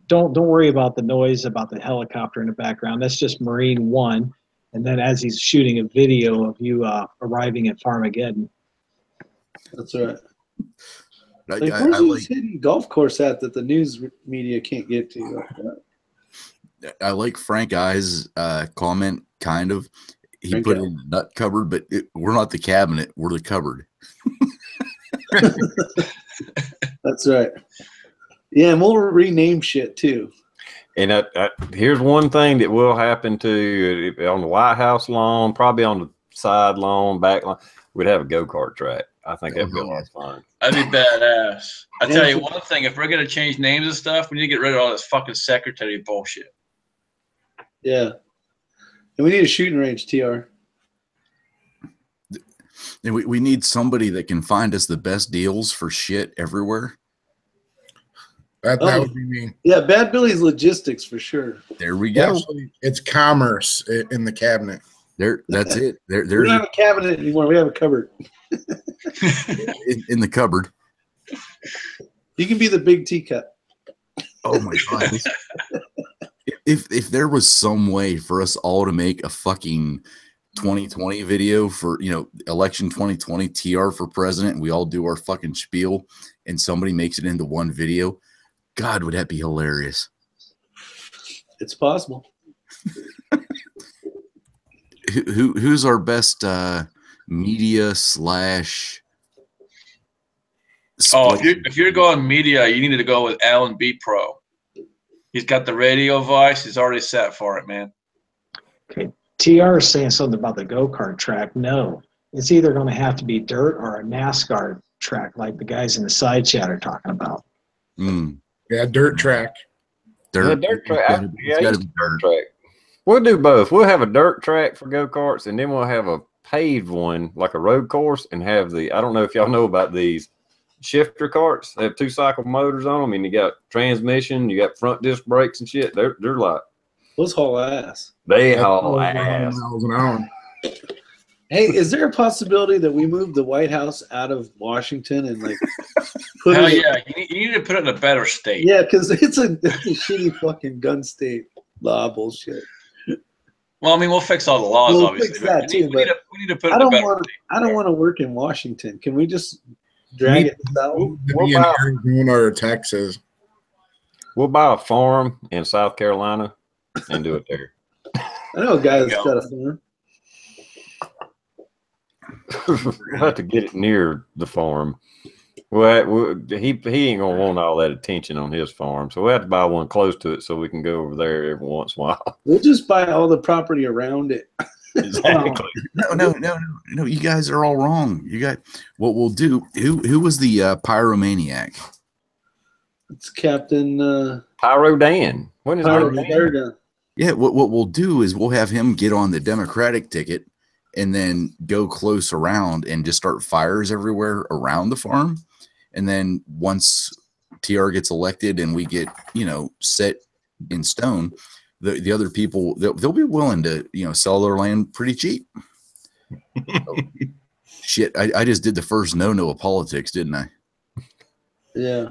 Don't worry about the noise about the helicopter in the background. That's just Marine One. And then as he's shooting a video of you arriving at Farmageddon. That's right. I Where's like this hidden golf course at that the news media can't get to? I like Frank I's comment, kind of. He Frank put I. in the nut cupboard, but we're not the cabinet. We're the cupboard. That's right. Yeah, and we'll rename shit too. And here's one thing that will happen to on the White House lawn, probably on the side lawn, back lawn. We'd have a go-kart track. I think that'd be a lot of fun. That'd be badass. I tell you one thing: if we're gonna change names and stuff, we need to get rid of all this fucking secretary bullshit. Yeah, and we need a shooting range, TR. And we need somebody that can find us the best deals for shit everywhere. That would be me. Yeah, Bad Billy's logistics for sure. There we go. Actually, it's commerce in the cabinet. That's it. We don't have a cabinet anymore. We have a cupboard. in the cupboard. You can be the big teacup. Oh my god! If there was some way for us all to make a fucking 2020 video for, you know, election 2020 TR for president, and we all do our fucking spiel, and somebody makes it into one video, God, would that be hilarious? It's possible. Who's our best media / Oh, if you're going media, you need to go with Alan B. Pro. He's got the radio voice. He's already set for it, man. Okay, TR is saying something about the go-kart track. No, it's either going to have to be dirt or a NASCAR track, like the guys in the side chat are talking about. Yeah, dirt track. Dirt track. It's gotta be dirt track. We'll do both. We'll have a dirt track for go-karts, and then we'll have a paved one, like a road course, and have the, I don't know if y'all know about these shifter carts. They have 2-cycle motors on them, and you got transmission, you got front disc brakes and shit. They're like, those haul ass. They haul ass. Miles an hour. Hey, is there a possibility that we move the White House out of Washington and like put Hell it? yeah, you need to put it in a better state. Yeah, because it's a shitty fucking gun state law bullshit. Well, I mean, we'll fix all the laws, We'll obviously. fix but that too, we need to put it in a better state. I don't want to work in Washington. Can we just drag it south? To be in Arizona or Texas. We'll buy a farm in South Carolina and do it there. I know a guy that's got a farm. We'll have to get it near the farm. Well, he ain't gonna want all that attention on his farm, so we have to buy one close to it so we can go over there every once in a while. We'll just buy all the property around it. Exactly. No. You guys are all wrong. You got what we'll do. Who was the pyromaniac? It's Captain Pyro Dan. When is Pyro Pyro Dan? Dan. Yeah. What we'll do is we'll have him get on the Democratic ticket and then go close around and just start fires everywhere around the farm. And then once TR gets elected and we get, set in stone, the other people, they'll be willing to, sell their land pretty cheap. So, shit, I just did the first no of politics, didn't I? Yeah.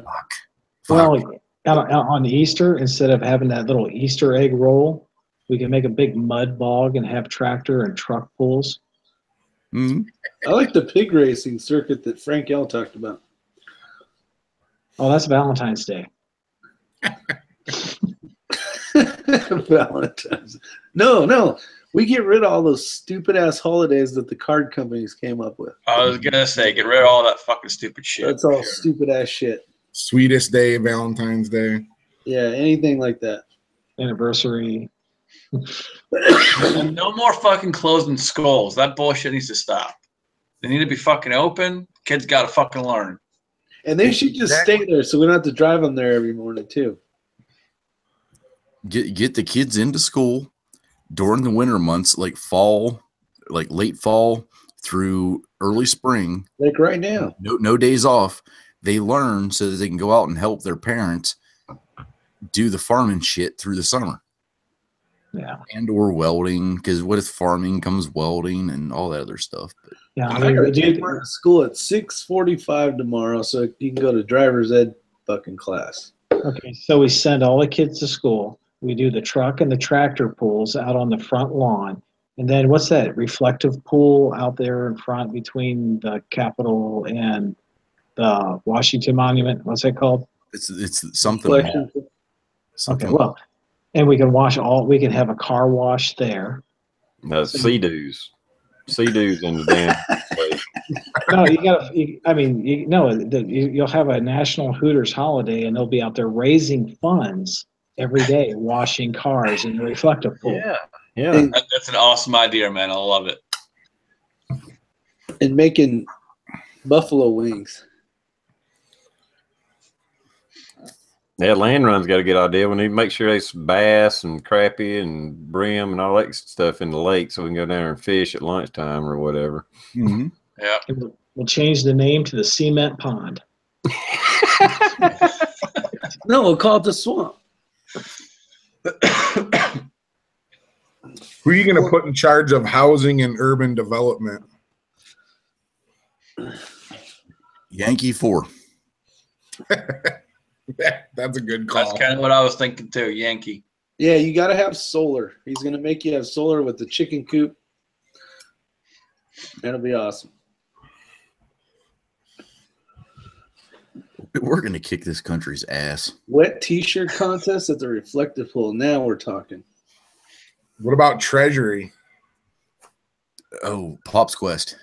Well, on Easter, instead of having that little Easter egg roll, we can make a big mud bog and have tractor and truck pulls. Mm-hmm. I like the pig racing circuit that Frank L talked about. Oh, that's Valentine's Day. Valentine's. No. We get rid of all those stupid ass holidays that the card companies came up with. I was gonna say, get rid of all that fucking stupid shit. That's all stupid ass shit. Sweetest day, Valentine's Day. Yeah, anything like that. Anniversary. And no more fucking closing schools. That bullshit needs to stop. They need to be fucking open. Kids gotta fucking learn. And they should just stay there so we don't have to drive them there every morning too. Get the kids into school during the winter months, like fall, like late fall through early spring. Like right now. No days off. They learn so that they can go out and help their parents do the farming shit through the summer. Yeah. And or welding, because what if farming comes welding and all that other stuff? But Yeah, I gotta take mine to school at 6:45 tomorrow, so you can go to driver's ed fucking class. okay, so we send all the kids to school. We do the truck and the tractor pulls out on the front lawn. And then what's that reflective pool out there in front between the Capitol and the Washington Monument? What's that called? it's something. Reflection. Something. Okay, well, and we can have a car wash there. Sea-Doos. Sea-Doos in the damn lake. No, you'll have a national Hooters holiday and they'll be out there raising funds every day, washing cars in the reflective pool. Yeah. That's an awesome idea, man. I love it. And making buffalo wings. Yeah, Land Run's got a good idea. We need to make sure there's bass and crappie and brim and all that stuff in the lake so we can go down there and fish at lunchtime or whatever. Mm-hmm. Yeah. And we'll change the name to the Cement Pond. No, we'll call it the swamp. Who are you going to put in charge of housing and urban development? Yankee 4. That's a good call. That's kind of what I was thinking too. Yankee. Yeah, you got to have solar. He's going to make you have solar with the chicken coop. That'll be awesome. We're going to kick this country's ass. Wet t-shirt contest at the reflective pool. Now we're talking. What about Treasury? Oh, Pop's Quest.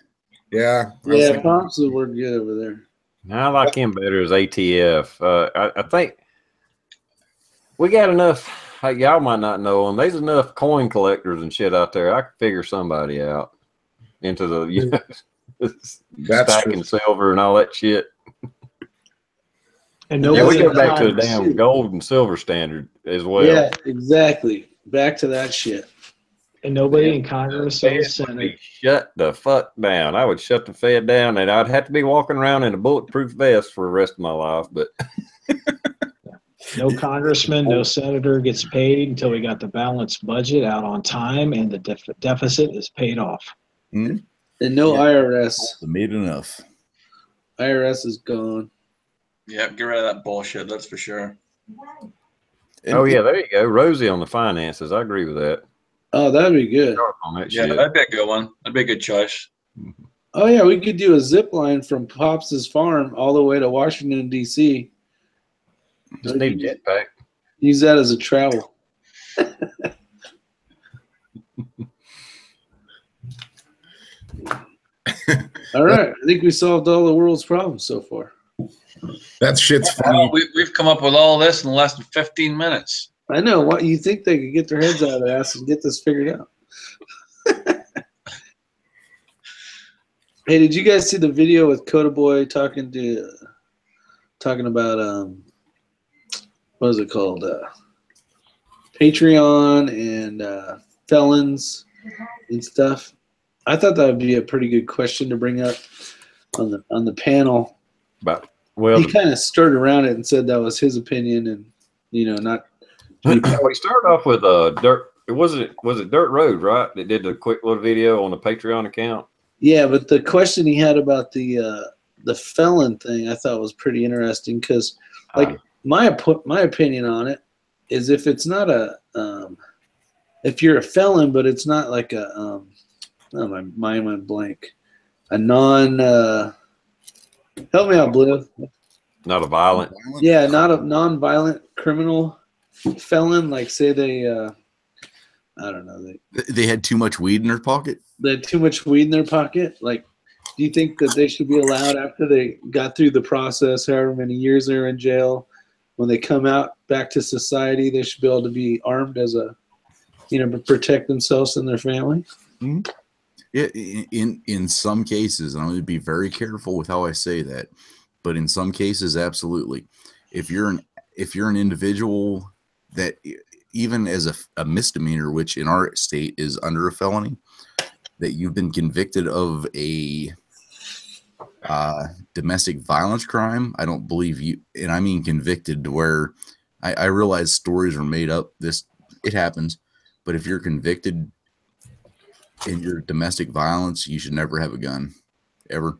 Yeah. Yeah, Pops would work good over there. I like him better as ATF. I think we got enough. Y'all might not know them. There's enough coin collectors and shit out there. I could figure somebody out into the stacking silver and all that shit. And Yeah, we nobody go back to the damn gold and silver standard as well. Yeah, exactly. Back to that shit. And nobody in Congress or the Senate. Shut the fuck down. I would shut the Fed down, and I'd have to be walking around in a bulletproof vest for the rest of my life. But no congressman, no senator gets paid until we got the balanced budget out on time and the deficit is paid off. Mm-hmm. And no IRS. Made enough. IRS is gone. Yeah, get rid of that bullshit. That's for sure. Oh yeah, there you go, Rosie on the finances. I agree with that. Oh, that'd be good. On that Yeah, shit. that'd be a good one. That'd be a good choice. Oh yeah, we could do a zip line from Pops's farm all the way to Washington D.C. Just need a jetpack. Use that as a travel. All right, I think we solved all the world's problems so far. That shit's funny. We've come up with all this in less than 15 minutes. I know. What you think they could get their heads out of their ass and get this figured out? Hey, did you guys see the video with Coda Boy talking about what is it called? Patreon and felons and stuff. I thought that would be a pretty good question to bring up on the panel. But well, He kind of stirred around it and said that was his opinion, and not. we started off with Dirt. Was it Dirt Road, right? That did the quick little video on the Patreon account. Yeah, but the question he had about the felon thing, I thought was pretty interesting because, like, my opinion on it is if it's not if you're a felon, but it's not like a oh, my mind went blank, a non help me out, Blue. Not a violent. Yeah, not a non-violent criminal felon. Like, say they, I don't know, They had too much weed in their pocket. they had too much weed in their pocket. Like, do you think that they should be allowed after they got through the process, however many years they're in jail, when they come out back to society, they should be able to be armed as a, protect themselves and their family? Mm-hmm. Yeah, in some cases, and I'm going to be very careful with how I say that, but in some cases, absolutely. If you're an individual that even as a misdemeanor, which in our state is under a felony, that you've been convicted of a domestic violence crime, I don't believe you, and I mean convicted to where I realize stories are made up. It happens, but if you're convicted in your domestic violence, you should never have a gun, ever.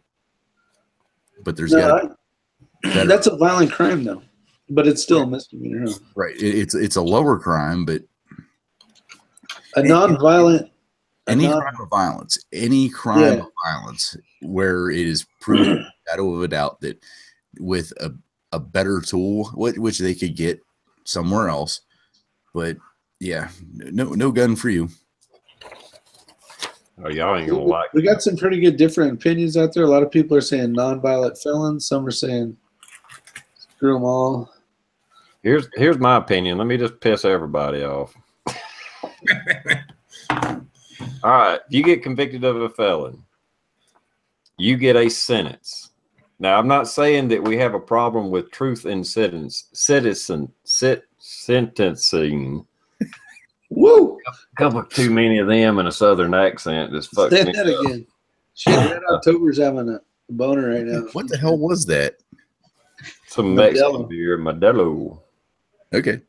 But there's got to be better. That's a violent crime, though. But it's still a misdemeanor. Huh? Right. It's a lower crime, but a non-violent. Any crime of violence, of violence where it is proven shadow of a doubt that with a better tool, which they could get somewhere else, but yeah, no gun for you. Oh, y'all ain't gonna like. We got some pretty good different opinions out there. A lot of people are saying non-violent felons. Some are saying screw them all. Here's my opinion. Let me just piss everybody off. All right, you get convicted of a felon, you get a sentence. Now, I'm not saying that we have a problem with truth in sentencing. Woo! A couple too many of them in a southern accent just fucked me that up. Again. Shit, Red October's having a boner right now. What the hell was that? Some Mexican beer, Modelo. Okay.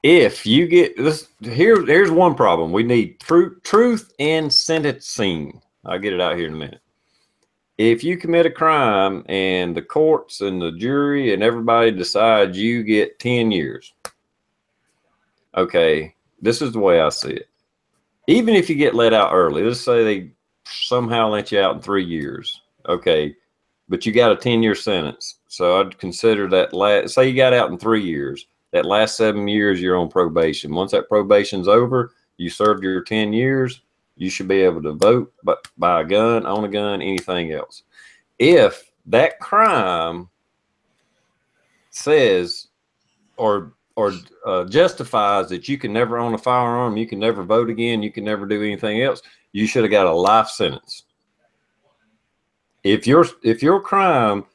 If you get this, here's one problem. We need truth in sentencing. I'll get it out here in a minute. If you commit a crime and the courts and the jury and everybody decides you get 10 years, okay, this is the way I see it. Even if you get let out early, let's say they somehow let you out in 3 years, okay, but you got a 10-year sentence. So I'd consider that say you got out in 3 years. That last 7 years, you're on probation. Once that probation's over, you served your 10 years, you should be able to vote, but buy a gun, own a gun, anything else. If that crime says or justifies that you can never own a firearm, you can never vote again, you can never do anything else, you should have got a life sentence. If your crime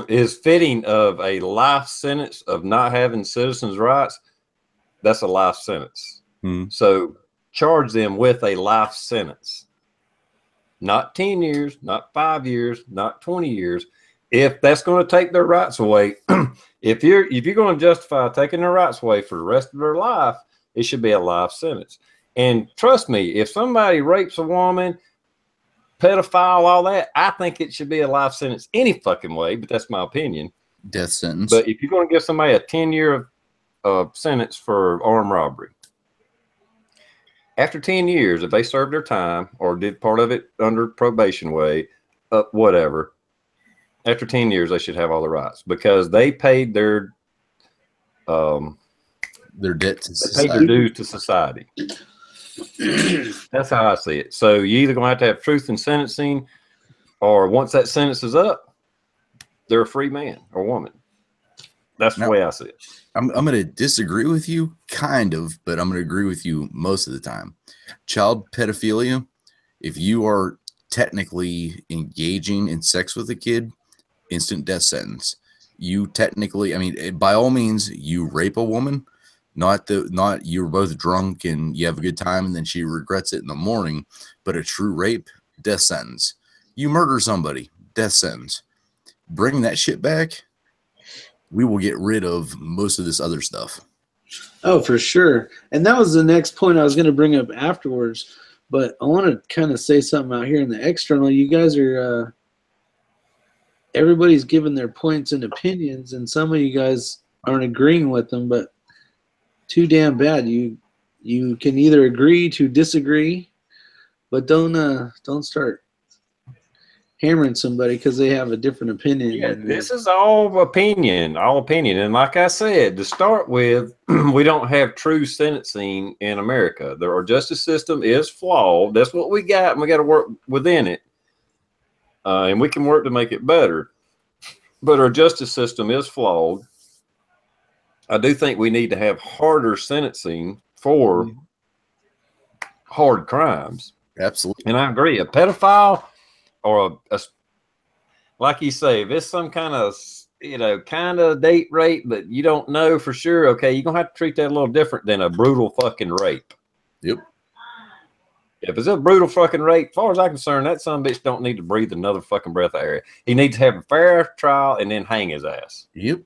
is fitting of a life sentence of not having citizens' rights, that's a life sentence. So charge them with a life sentence. Not 10 years, not 5 years, not 20 years. If that's going to take their rights away, if you're going to justify taking their rights away for the rest of their life, it should be a life sentence. And trust me, if somebody rapes a woman, pedophile, all that, I think it should be a life sentence any fucking way, but that's my opinion. Death sentence. But if you're going to give somebody a 10-year sentence for armed robbery, after 10 years, if they served their time or did part of it under probation way, whatever, after 10 years, they should have all the rights because they paid their debt to society. They paid their dues to society. That's how I see it. So you either going to have truth in sentencing, or once that sentence is up, they're a free man or woman. That's the way I see it. I'm going to disagree with you, kind of, but I'm going to agree with you most of the time. Child pedophilia, if you are technically engaging in sex with a kid, instant death sentence. You technically, I mean, by all means, you rape a woman. Not you're both drunk and you have a good time and then she regrets it in the morning, but a true rape, death sentence. You murder somebody, death sentence. Bring that shit back, we will get rid of most of this other stuff. Oh, for sure. And that was the next point I was going to bring up afterwards, but I want to kind of say something out here in the external. You guys are, everybody's giving their points and opinions, and some of you guys aren't agreeing with them, but too damn bad. You can either agree to disagree, but don't start hammering somebody because they have a different opinion. Yeah, this is all opinion. And like I said, to start with, we don't have true sentencing in America. Our justice system is flawed. That's what we got, and we got to work within it. And we can work to make it better. But our justice system is flawed. I do think we need to have harder sentencing for hard crimes. Absolutely. And I agree. A pedophile or like you say, if it's some kind of, kind of date rape, but you don't know for sure, okay, you're going to have to treat that a little different than a brutal fucking rape. Yep. If it's a brutal fucking rape, as far as I'm concerned, that son of a bitch don't need to breathe another fucking breath of air. He needs to have a fair trial and then hang his ass. Yep.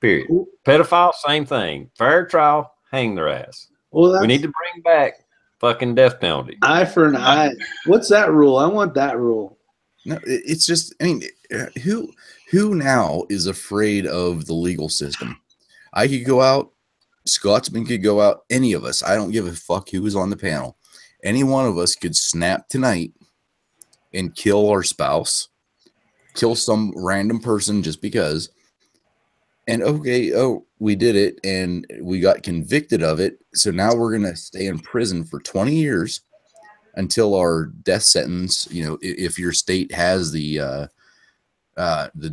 Period. Pedophile, same thing. Fair trial, hang their ass. Well, We need to bring back fucking death penalty. eye for an eye. What's that rule? I want that rule. No, it's just, I mean, who now is afraid of the legal system? I could go out, Scotsman could go out, any of us. I don't give a fuck who was on the panel. Any one of us could snap tonight and kill our spouse, kill some random person just because. And okay, we did it and we got convicted of it. So now we're going to stay in prison for 20 years until our death sentence, you know, if your state has the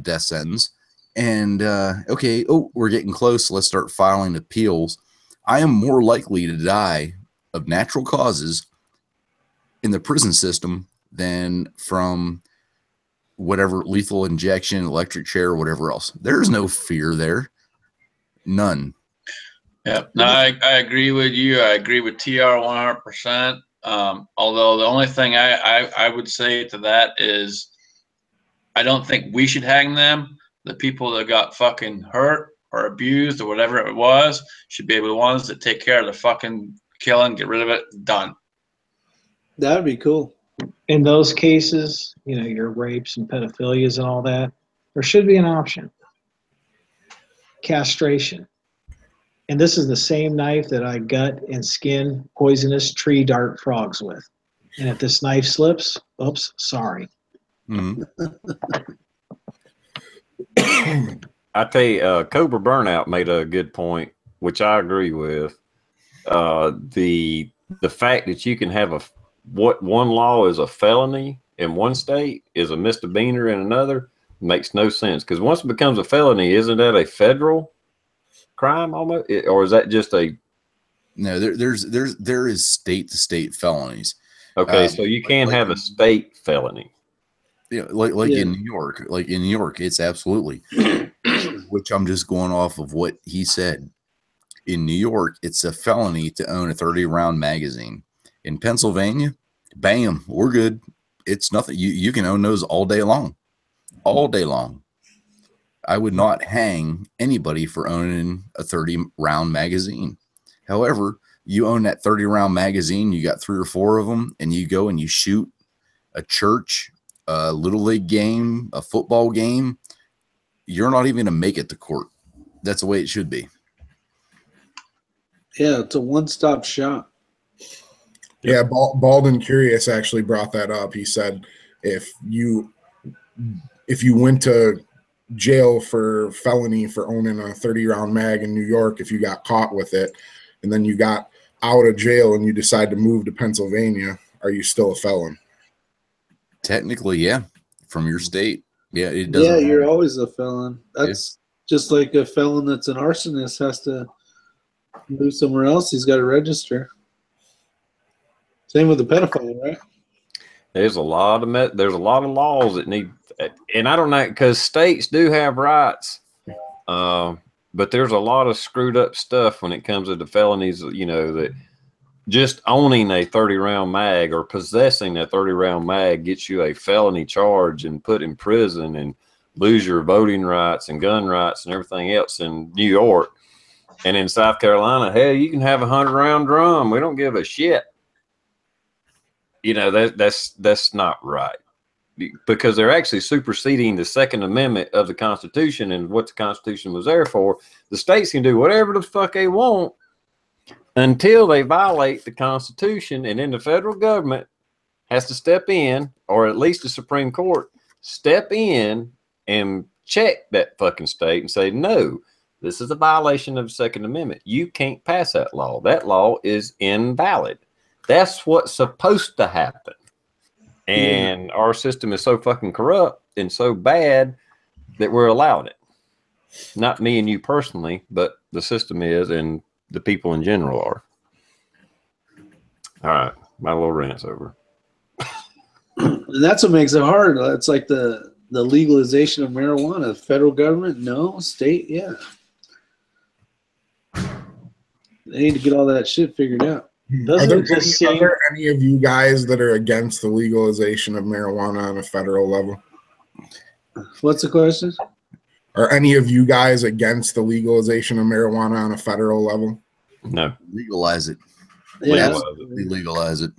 death sentence. And okay, we're getting close. Let's start filing appeals. I am more likely to die of natural causes in the prison system than from whatever lethal injection, electric chair, or whatever else. There's no fear there. None. Yeah, no, I agree with you. I agree with TR 100%. Although the only thing I would say to that is I don't think we should hang them. The people that got fucking hurt or abused or whatever it was should be able to ones that take care of the fucking killing, get rid of it, done. That would be cool. In those cases, you know, your rapes and pedophilias and all that, there should be an option. Castration. And this is the same knife that I gut and skin poisonous tree dart frogs with. And if this knife slips, oops, sorry. Mm-hmm. I tell you, Cobra Burnout made a good point, which I agree with. The fact that you can have what one law is a felony in one state is a misdemeanor in another makes no sense. Because once it becomes a felony, isn't that a federal crime almost, or is that just a? No, there is state to state felonies. Okay, so you can have a state felony. Yeah, in New York, it's absolutely. Which I'm just going off of what he said. In New York, it's a felony to own a 30-round magazine. In Pennsylvania, bam, we're good. It's nothing. You can own those all day long. All day long. I would not hang anybody for owning a 30-round magazine. However, you own that 30-round magazine, you got 3 or 4 of them, and you go and you shoot a church, a little league game, a football game, you're not even going to make it to court. That's the way it should be. Yeah, it's a one-stop shop. Yeah, Bald and Curious actually brought that up. He said if you went to jail for felony for owning a 30-round mag in New York, if you got caught with it, and then you got out of jail and you decide to move to Pennsylvania, are you still a felon? Technically, yeah, from your state. Yeah, it doesn't. Yeah, you're always a felon. That's just like a felon that's an arsonist has to move somewhere else. He's got to register. Same with the pedophile, right? There's a lot of laws that need, and I don't know, because states do have rights, but there's a lot of screwed up stuff when it comes to the felonies. You know, that just owning a 30-round mag or possessing a 30-round mag gets you a felony charge and put in prison and lose your voting rights and gun rights and everything else in New York. And in South Carolina, hell, you can have a 100-round drum. We don't give a shit. You know, that's not right, because they're actually superseding the Second Amendment of the Constitution and what the Constitution was there for. The states can do whatever the fuck they want until they violate the Constitution, and then the federal government has to step in, or at least the Supreme Court step in and check that fucking state and say, no, this is a violation of the Second Amendment. You can't pass that law. That law is invalid. That's what's supposed to happen. And our system is so fucking corrupt and so bad that we're allowing it. Not me and you personally, but the system is, and the people in general are. All right. My little rant's over. And that's what makes it hard. It's like the legalization of marijuana. Federal government, no. State, yeah. They need to get all that shit figured out. Doesn't it just seem? Are there any of you guys that are against the legalization of marijuana on a federal level? What's the question? Are any of you guys against the legalization of marijuana on a federal level? No. Legalize it. Yeah, Absolutely legalize it.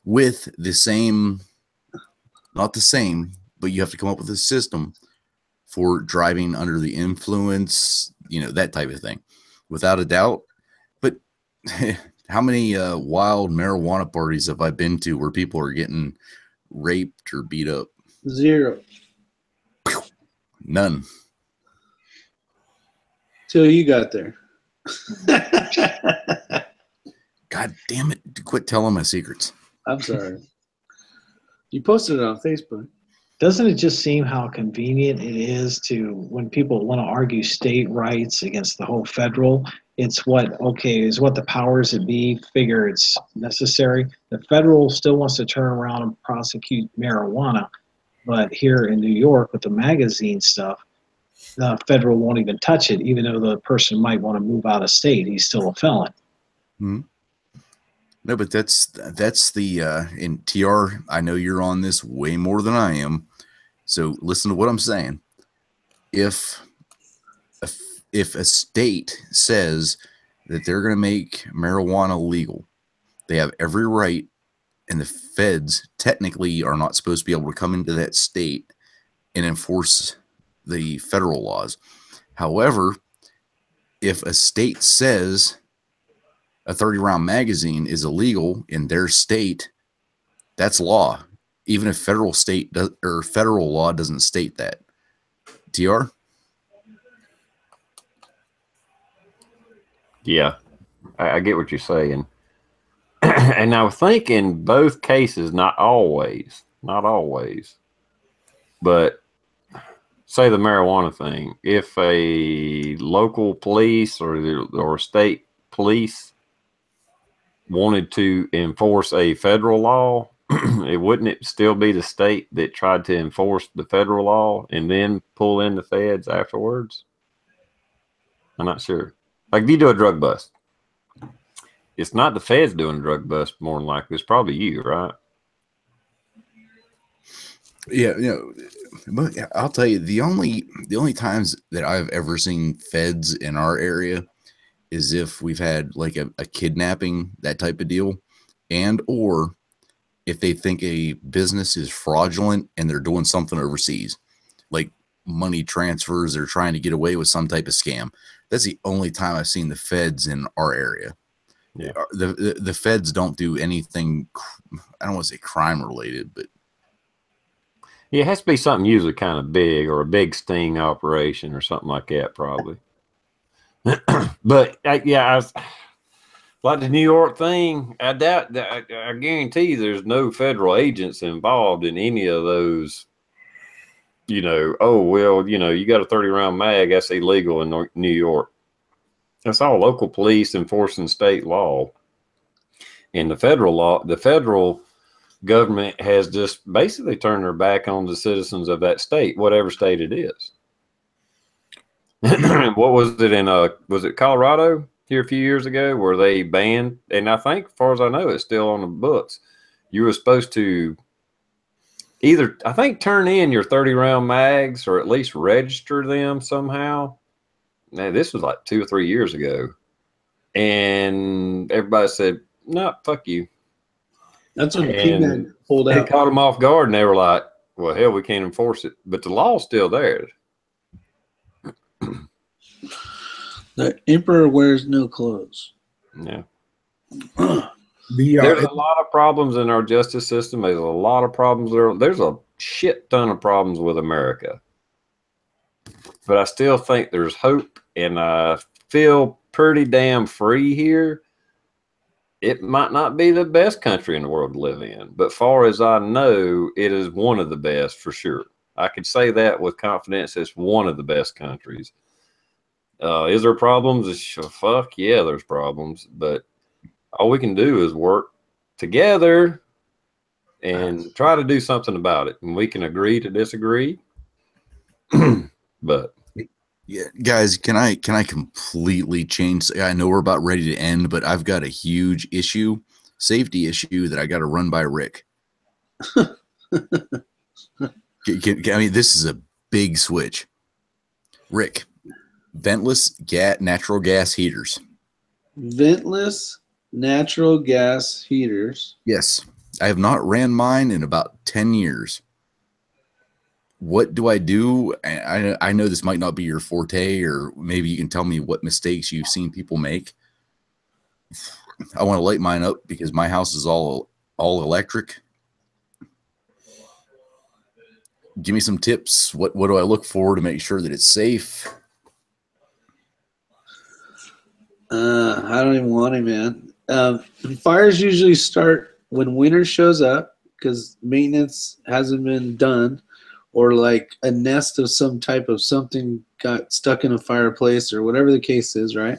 With the same, not the same, but you have to come up with a system for driving under the influence, that type of thing. Without a doubt. But how many wild marijuana parties have I been to where people are getting raped or beat up? 0. None. Till you got there. God damn it. Quit telling my secrets. I'm sorry. You posted it on Facebook. Doesn't it just seem how convenient it is to, when people want to argue state rights against the whole federal, it's what the powers that be figure it's necessary. The federal still wants to turn around and prosecute marijuana, but here in New York with the magazine stuff, the federal won't even touch it, even though the person might want to move out of state. He's still a felon. Hmm. No, but that's the in TR. I know you're on this way more than I am. So listen to what I'm saying. If a state says that they're going to make marijuana legal, they have every right, and the feds technically are not supposed to be able to come into that state and enforce the federal laws. However, if a state says a 30-round magazine is illegal in their state, that's law, even if federal law doesn't state that. TR? Yeah, I get what you're saying. And I think in both cases, not always, but say the marijuana thing, if a local police or state police wanted to enforce a federal law, wouldn't it still be the state that tried to enforce the federal law and then pull in the feds afterwards? I'm not sure. Like if you do a drug bust, it's not the feds doing a drug bust more than likely. It's probably you, right? Yeah, but I'll tell you, the only times that I've ever seen feds in our area is if we've had like a kidnapping, that type of deal, and or if they think a business is fraudulent and they're doing something overseas, like money transfers, they're trying to get away with some type of scam. That's the only time I've seen the feds in our area. Yeah. The feds don't do anything, I don't want to say crime related, but Yeah, it has to be something usually kind of big or a big sting operation or something like that, probably. But yeah, like the New York thing, I doubt that. I guarantee you, there's no federal agents involved in any of those. Oh well, you got a 30-round mag, that's illegal in New York. That's all local police enforcing state law. And the federal government has just basically turned their back on the citizens of that state, whatever state it is. What was it was it Colorado here a few years ago where they banned, and I think as far as I know it's still on the books, you were supposed to either, I think, turn in your 30-round mags or at least register them somehow. Now this was like 2 or 3 years ago, and everybody said, no, fuck you. That's when P-Man pulled out. It caught them off guard, and they were like, well, hell, we can't enforce it. But the law's still there. The emperor wears no clothes. Yeah. There's a lot of problems in our justice system. There's a lot of problems there. There's a shit ton of problems with America. But I still think there's hope, and I feel pretty damn free here. It might not be the best country in the world to live in, but far as I know, it is one of the best for sure. I could say that with confidence. It's one of the best countries. Is there problems? Fuck yeah, there's problems, but all we can do is work together and try to do something about it. And we can agree to disagree, but Yeah, guys, can I completely change? I know we're about ready to end, but I've got a huge safety issue that I got to run by Rick. I mean, this is a big switch. Rick, ventless natural gas heaters. Ventless natural gas heaters. Yes, I have not ran mine in about 10 years. What do I do? I know this might not be your forte, or maybe you can tell me what mistakes you've seen people make. I want to light mine up because my house is all electric. Give me some tips. What do I look for to make sure that it's safe? I don't even want it, man. Fires usually start when winter shows up because maintenance hasn't been done, or like a nest of some type of something got stuck in a fireplace or whatever the case is, right?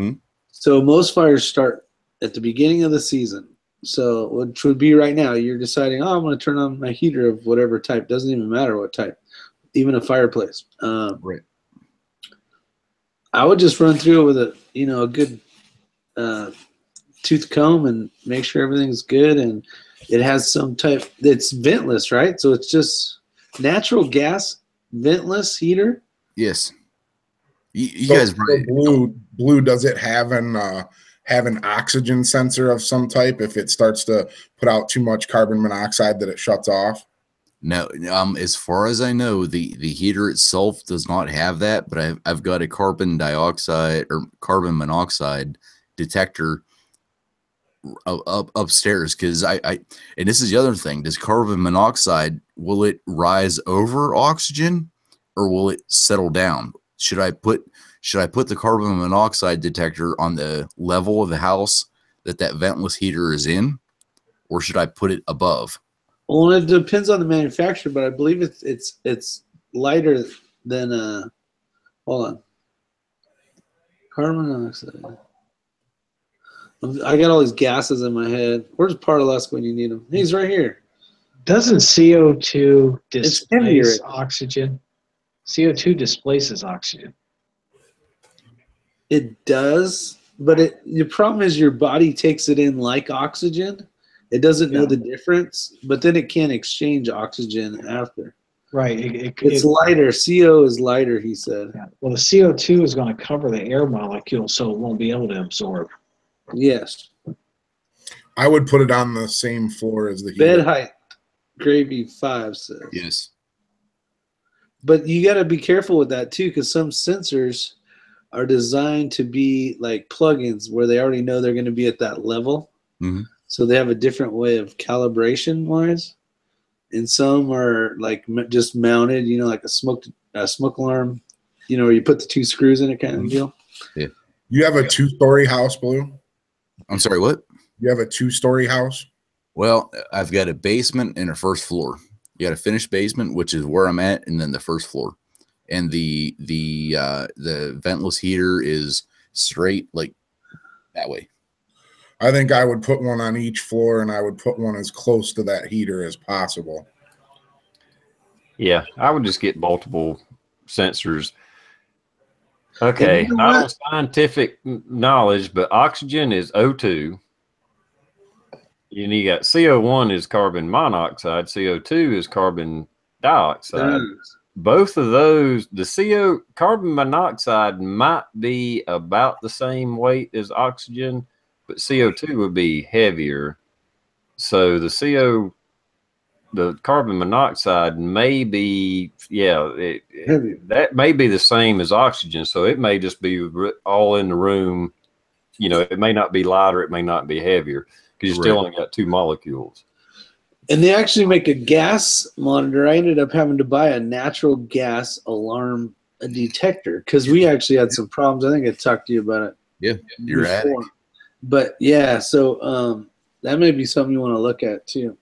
Hmm. So most fires start at the beginning of the season. So which would be right now, you're deciding, oh, I'm going to turn on my heater of whatever type. Doesn't even matter what type, even a fireplace. Right. I would just run through it with a good tooth comb and make sure everything's good, and it has some type. It's ventless, right? So it's just natural gas ventless heater. Yes. You So, guys, so blue, does it have an oxygen sensor of some type if it starts to put out too much carbon monoxide that it shuts off? No, as far as I know, the heater itself does not have that, but I've got a carbon dioxide or carbon monoxide detector up upstairs, because I and this is the other thing. Does carbon monoxide, will it rise over oxygen or will it settle down? Should I put the carbon monoxide detector on the level of the house that ventless heater is in, or should I put it above? Well, it depends on the manufacturer, but I believe it's lighter than hold on. Carbon monoxide. I got all these gases in my head. Where's Partalesque when you need him? He's right here. Doesn't CO2 It's heavier. displace oxygen? CO2 displaces oxygen. It does, but the problem is your body takes it in like oxygen. It doesn't know the difference, but then it can't exchange oxygen after. Right. It's lighter. CO is lighter, he said. Yeah. Well, the CO2 is going to cover the air molecule, so it won't be able to absorb. Yes. I would put it on the same floor as the heater. Bed height, Gravy 5 says. Yes. But you got to be careful with that too, because some sensors are designed to be like plugins where they already know they're going to be at that level. Mm-hmm. So they have a different way of calibration wise. And some are like just mounted, like a smoke alarm, where you put the 2 screws in it kind of deal. Yeah. You have a 2-story house, Blue? I'm sorry, what? You have a 2-story house? Well, I've got a basement and a first floor. You got a finished basement, which is where I'm at, and then the first floor. And the ventless heater is straight like that way. I think I would put one on each floor, and I would put one as close to that heater as possible. Yeah, I would just get multiple sensors. Okay, not on scientific knowledge, but oxygen is O2. You got CO1 is carbon monoxide, CO2 is carbon dioxide. Both of those, the carbon monoxide might be about the same weight as oxygen, but CO2 would be heavier. So the carbon monoxide may be, that may be the same as oxygen. So it may just be all in the room. It may not be lighter, it may not be heavier, because you still only got 2 molecules. And they actually make a gas monitor. I ended up having to buy a natural gas alarm detector because we actually had some problems. I think I talked to you about it. Yeah, you're at it. But yeah, so that may be something you want to look at too.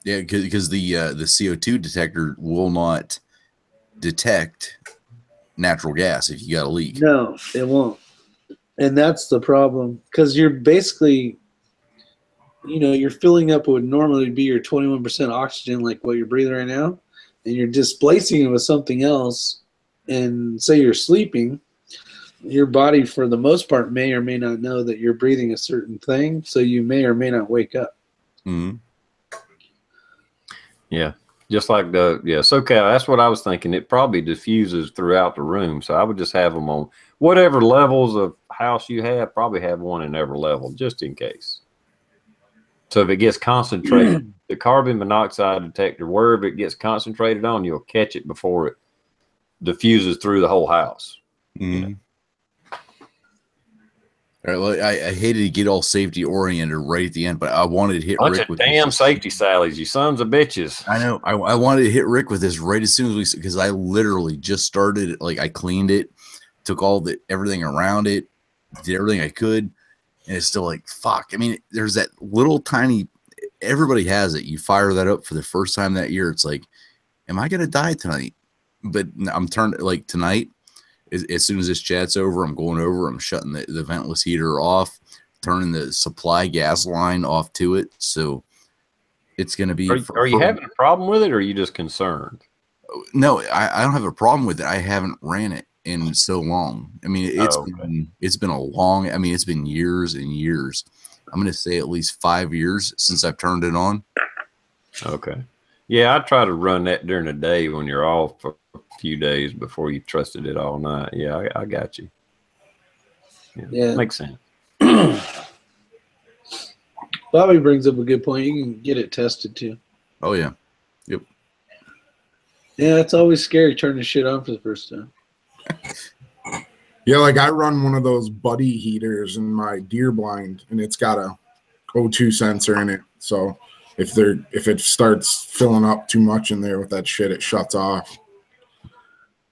Yeah, because the CO2 detector will not detect natural gas if you got a leak. No, it won't. And that's the problem, because you're basically, you're filling up what would normally be your 21% oxygen, like what you're breathing right now, and you're displacing it with something else and say you're sleeping, your body for the most part may or may not know that you're breathing a certain thing, so you may or may not wake up. Mm-hmm. Yeah. Just like SoCal, that's what I was thinking. It probably diffuses throughout the room. So I would just have them on whatever levels of house you have, probably have one in every level, just in case. So if it gets concentrated, the carbon monoxide detector, wherever it gets concentrated on, you'll catch it before it diffuses through the whole house. Mm-hmm. All right, well, I hated to get all safety oriented right at the end, but I wanted to hit Bunch Rick of with damn this. safety sallies, you sons of bitches. I know. I wanted to hit Rick with this right as soon as because I literally just started. Like I cleaned it, took everything around it, did everything I could, and it's still like fuck. I mean, there's that little tiny. Everybody has it. You fire that up for the first time that year. It's like, am I gonna die tonight? But I'm turned like tonight. As soon as this chat's over, I'm going over. I'm shutting the ventless heater off, turning the supply gas line off to it. So it's going to be. Are you having a problem with it, or are you just concerned? No, I don't have a problem with it. I haven't ran it in so long. I mean, it's been a long. I mean, it's been years and years. I'm going to say at least 5 years since I've turned it on. Okay. Yeah, I try to run that during the day when you're off for a few days before you trusted it all night. Yeah, I got you. Yeah. Makes sense. Bobby brings up a good point. You can get it tested too. Oh, yeah. Yep. Yeah, it's always scary turning shit on for the first time. Yeah, like I run one of those buddy heaters in my deer blind, and it's got a O2 sensor in it. So if it starts filling up too much in there with that shit, it shuts off.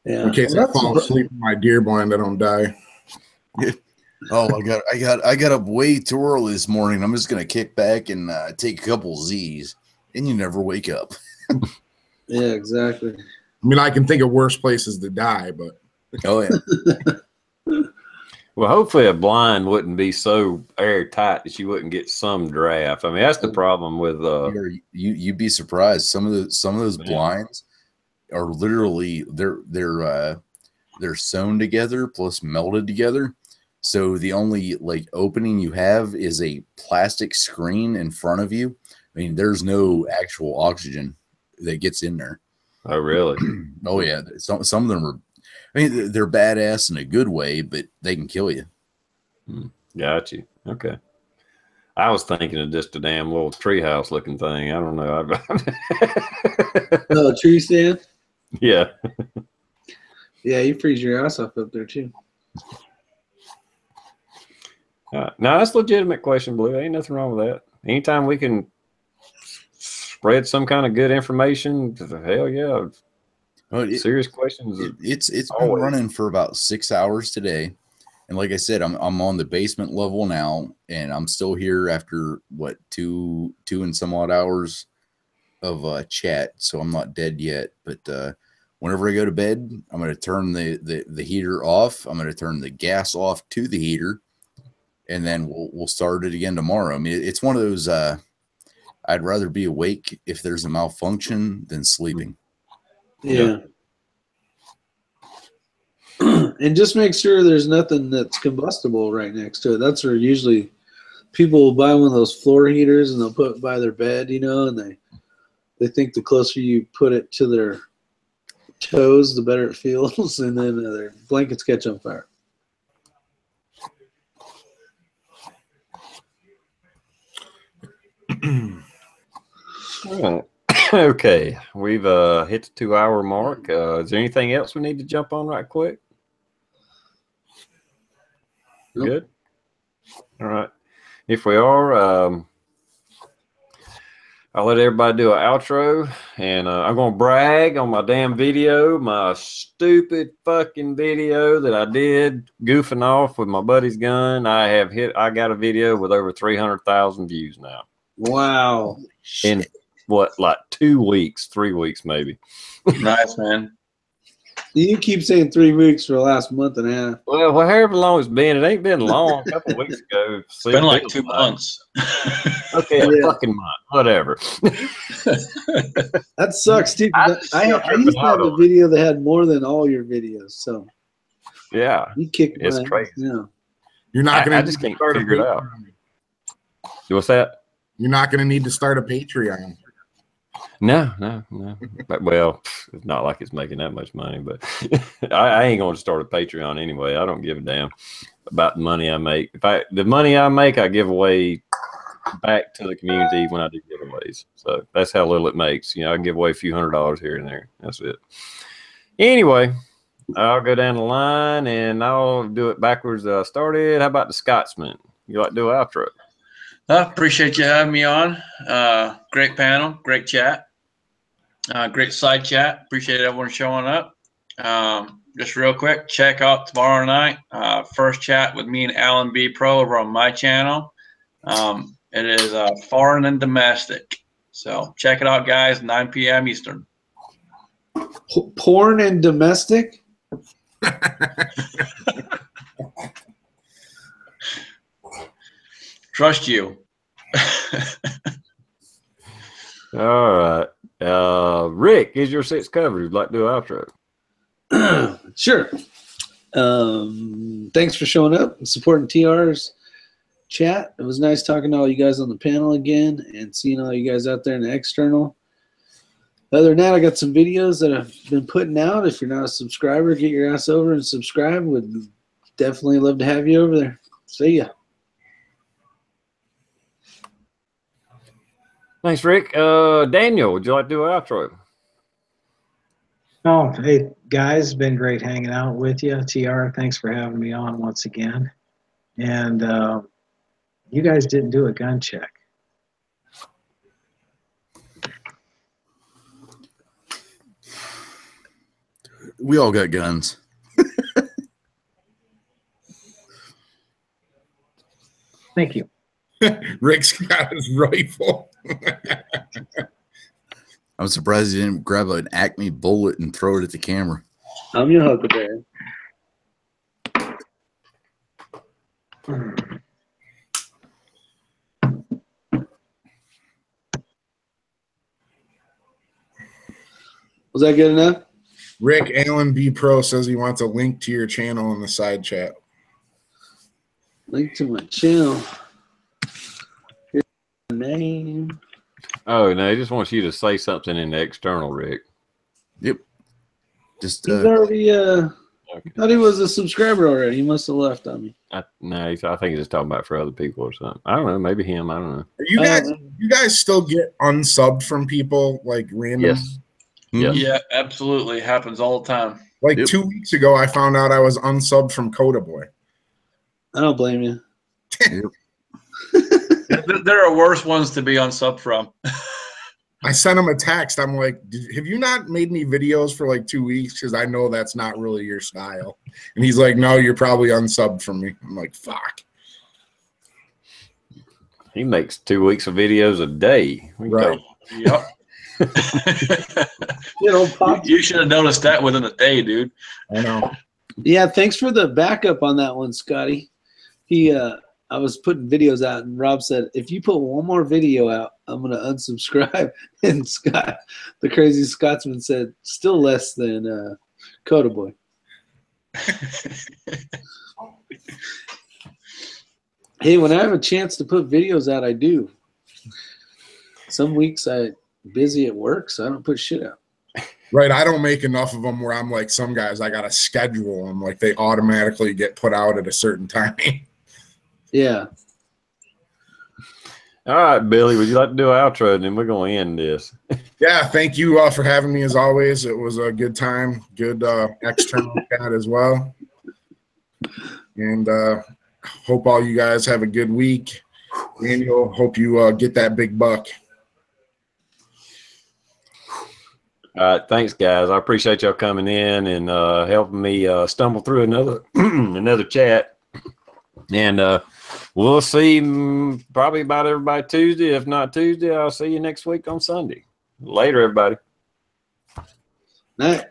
Yeah. In case I fall asleep in my deer blind, I don't die. Oh, I got up way too early this morning. I'm just gonna kick back and take a couple Z's, and you never wake up. Yeah, exactly. I mean, I can think of worse places to die, but oh yeah. Well, hopefully a blind wouldn't be so airtight that you wouldn't get some draft. I mean, that's the problem with you'd be surprised. Some of those blinds are literally they're sewn together plus melded together. So the only like opening you have is a plastic screen in front of you. I mean, there's no actual oxygen that gets in there. Oh, really? Oh yeah. Some of them are. I mean, they're badass in a good way, but they can kill you. Got you. Okay. I was thinking of just a damn little treehouse looking thing. I don't know. Oh, tree stand? Yeah. Yeah, you freeze your ass off up there too. Now that's a legitimate question, Blue. Ain't nothing wrong with that. Anytime we can spread some kind of good information, hell yeah. Well, serious questions. It's been running for about 6 hours today, and like I said, I'm on the basement level now, and I'm still here after what two and some odd hours of chat, so I'm not dead yet. But whenever I go to bed, I'm going to turn the heater off. I'm going to turn the gas off to the heater, and then we'll start it again tomorrow. I mean, it's one of those. I'd rather be awake if there's a malfunction than sleeping. Yeah. And just make sure there's nothing that's combustible right next to it. That's where usually people will buy one of those floor heaters and they'll put it by their bed, and they think the closer you put it to their toes, the better it feels, and then their blankets catch on fire. All right. Okay, we've hit the 2 hour mark. Is there anything else we need to jump on right quick? Nope. Good. All right. If we are, I'll let everybody do an outro, and I'm gonna brag on my damn video, my stupid fucking video that I did goofing off with my buddy's gun. I got a video with over 300,000 views now. Wow. In what, like 2 weeks, 3 weeks maybe. Nice, man. You keep saying 3 weeks for the last month and a half. Well, however long it's been, it ain't been long. A couple of weeks ago. It's been like 2 months. Okay, a fucking month. Whatever. That sucks, too. I used to have a video that had more than all your videos. So yeah, you kicked it's mine. crazy. Yeah. You're not going I to just can't figure it out. What's that? You're not going to need to start a Patreon. No. But, well, it's not like it's making that much money, but I ain't going to start a Patreon anyway. I don't give a damn about the money I make. The money I make, I give away back to the community when I do giveaways. So that's how little it makes. I give away a few $100s here and there. That's it. Anyway, I'll go down the line and I'll do it backwards. I started. How about the Scotsman? You like to do an outro? I appreciate you having me on. Great panel, great chat, great side chat. Appreciate everyone showing up. Just real quick, check out tomorrow night. First chat with me and Alan B. Pro over on my channel. It is foreign and domestic. So check it out, guys. 9 p.m. Eastern. Porn and domestic? Trust you. All right. Rick, is your 6 covered? You'd like to do an outro? Sure. Thanks for showing up and supporting TR's chat. It was nice talking to all you guys on the panel again and seeing all you guys out there in the external. Other than that, I got some videos that I've been putting out. If you're not a subscriber, get your ass over and subscribe. Would definitely love to have you over there. See ya. Thanks, Rick. Daniel, would you like to do an outro? Oh, hey, guys, been great hanging out with you. TR, thanks for having me on once again. And you guys didn't do a gun check. We all got guns. Thank you. Rick's got his rifle. I'm surprised he didn't grab an Acme bullet and throw it at the camera. I'm your Huckleberry. Was that good enough? Rick Allen B Pro says he wants a link to your channel in the side chat. Link to my channel. Here's my name. Oh, no, he just wants you to say something in the external, Rick. Yep. Just He's already okay. thought he was a subscriber already. He must have left on me. No, I think he's just talking about for other people or something. I don't know. Maybe him. I don't know. You guys still get unsubbed from people like random? Yes. Yes. Yeah, absolutely. Happens all the time. Like 2 weeks ago, I found out I was unsubbed from Coda Boy. I don't blame you. There are worse ones to be unsubbed from. I sent him a text. I'm like, have you not made any videos for like 2 weeks? Because I know that's not really your style. And he's like, no, you're probably unsubbed from me. I'm like, fuck. He makes 2 weeks of videos a day. Right. Yep. You should have noticed that within a day, dude. I know. Yeah, thanks for the backup on that one, Scotty. I was putting videos out, and Rob said, if you put one more video out, I'm going to unsubscribe. And Scott, the crazy Scotsman, said, still less than Coda Boy. Hey, when I have a chance to put videos out, I do. Some weeks I'm busy at work, so I don't put shit out. Right. I don't make enough of them where I'm like some guys, I got to schedule them. Like they automatically get put out at a certain time. Yeah. All right, Billy, would you like to do an outro, and then we're going to end this? Yeah, thank you for having me as always. It was a good time, good external chat as well. And hope all you guys have a good week. Daniel, hope you get that big buck. All right, thanks, guys. I appreciate y'all coming in and helping me stumble through another another chat. And we'll see probably about everybody Tuesday. If not Tuesday, I'll see you next week on Sunday. Later, everybody. Night.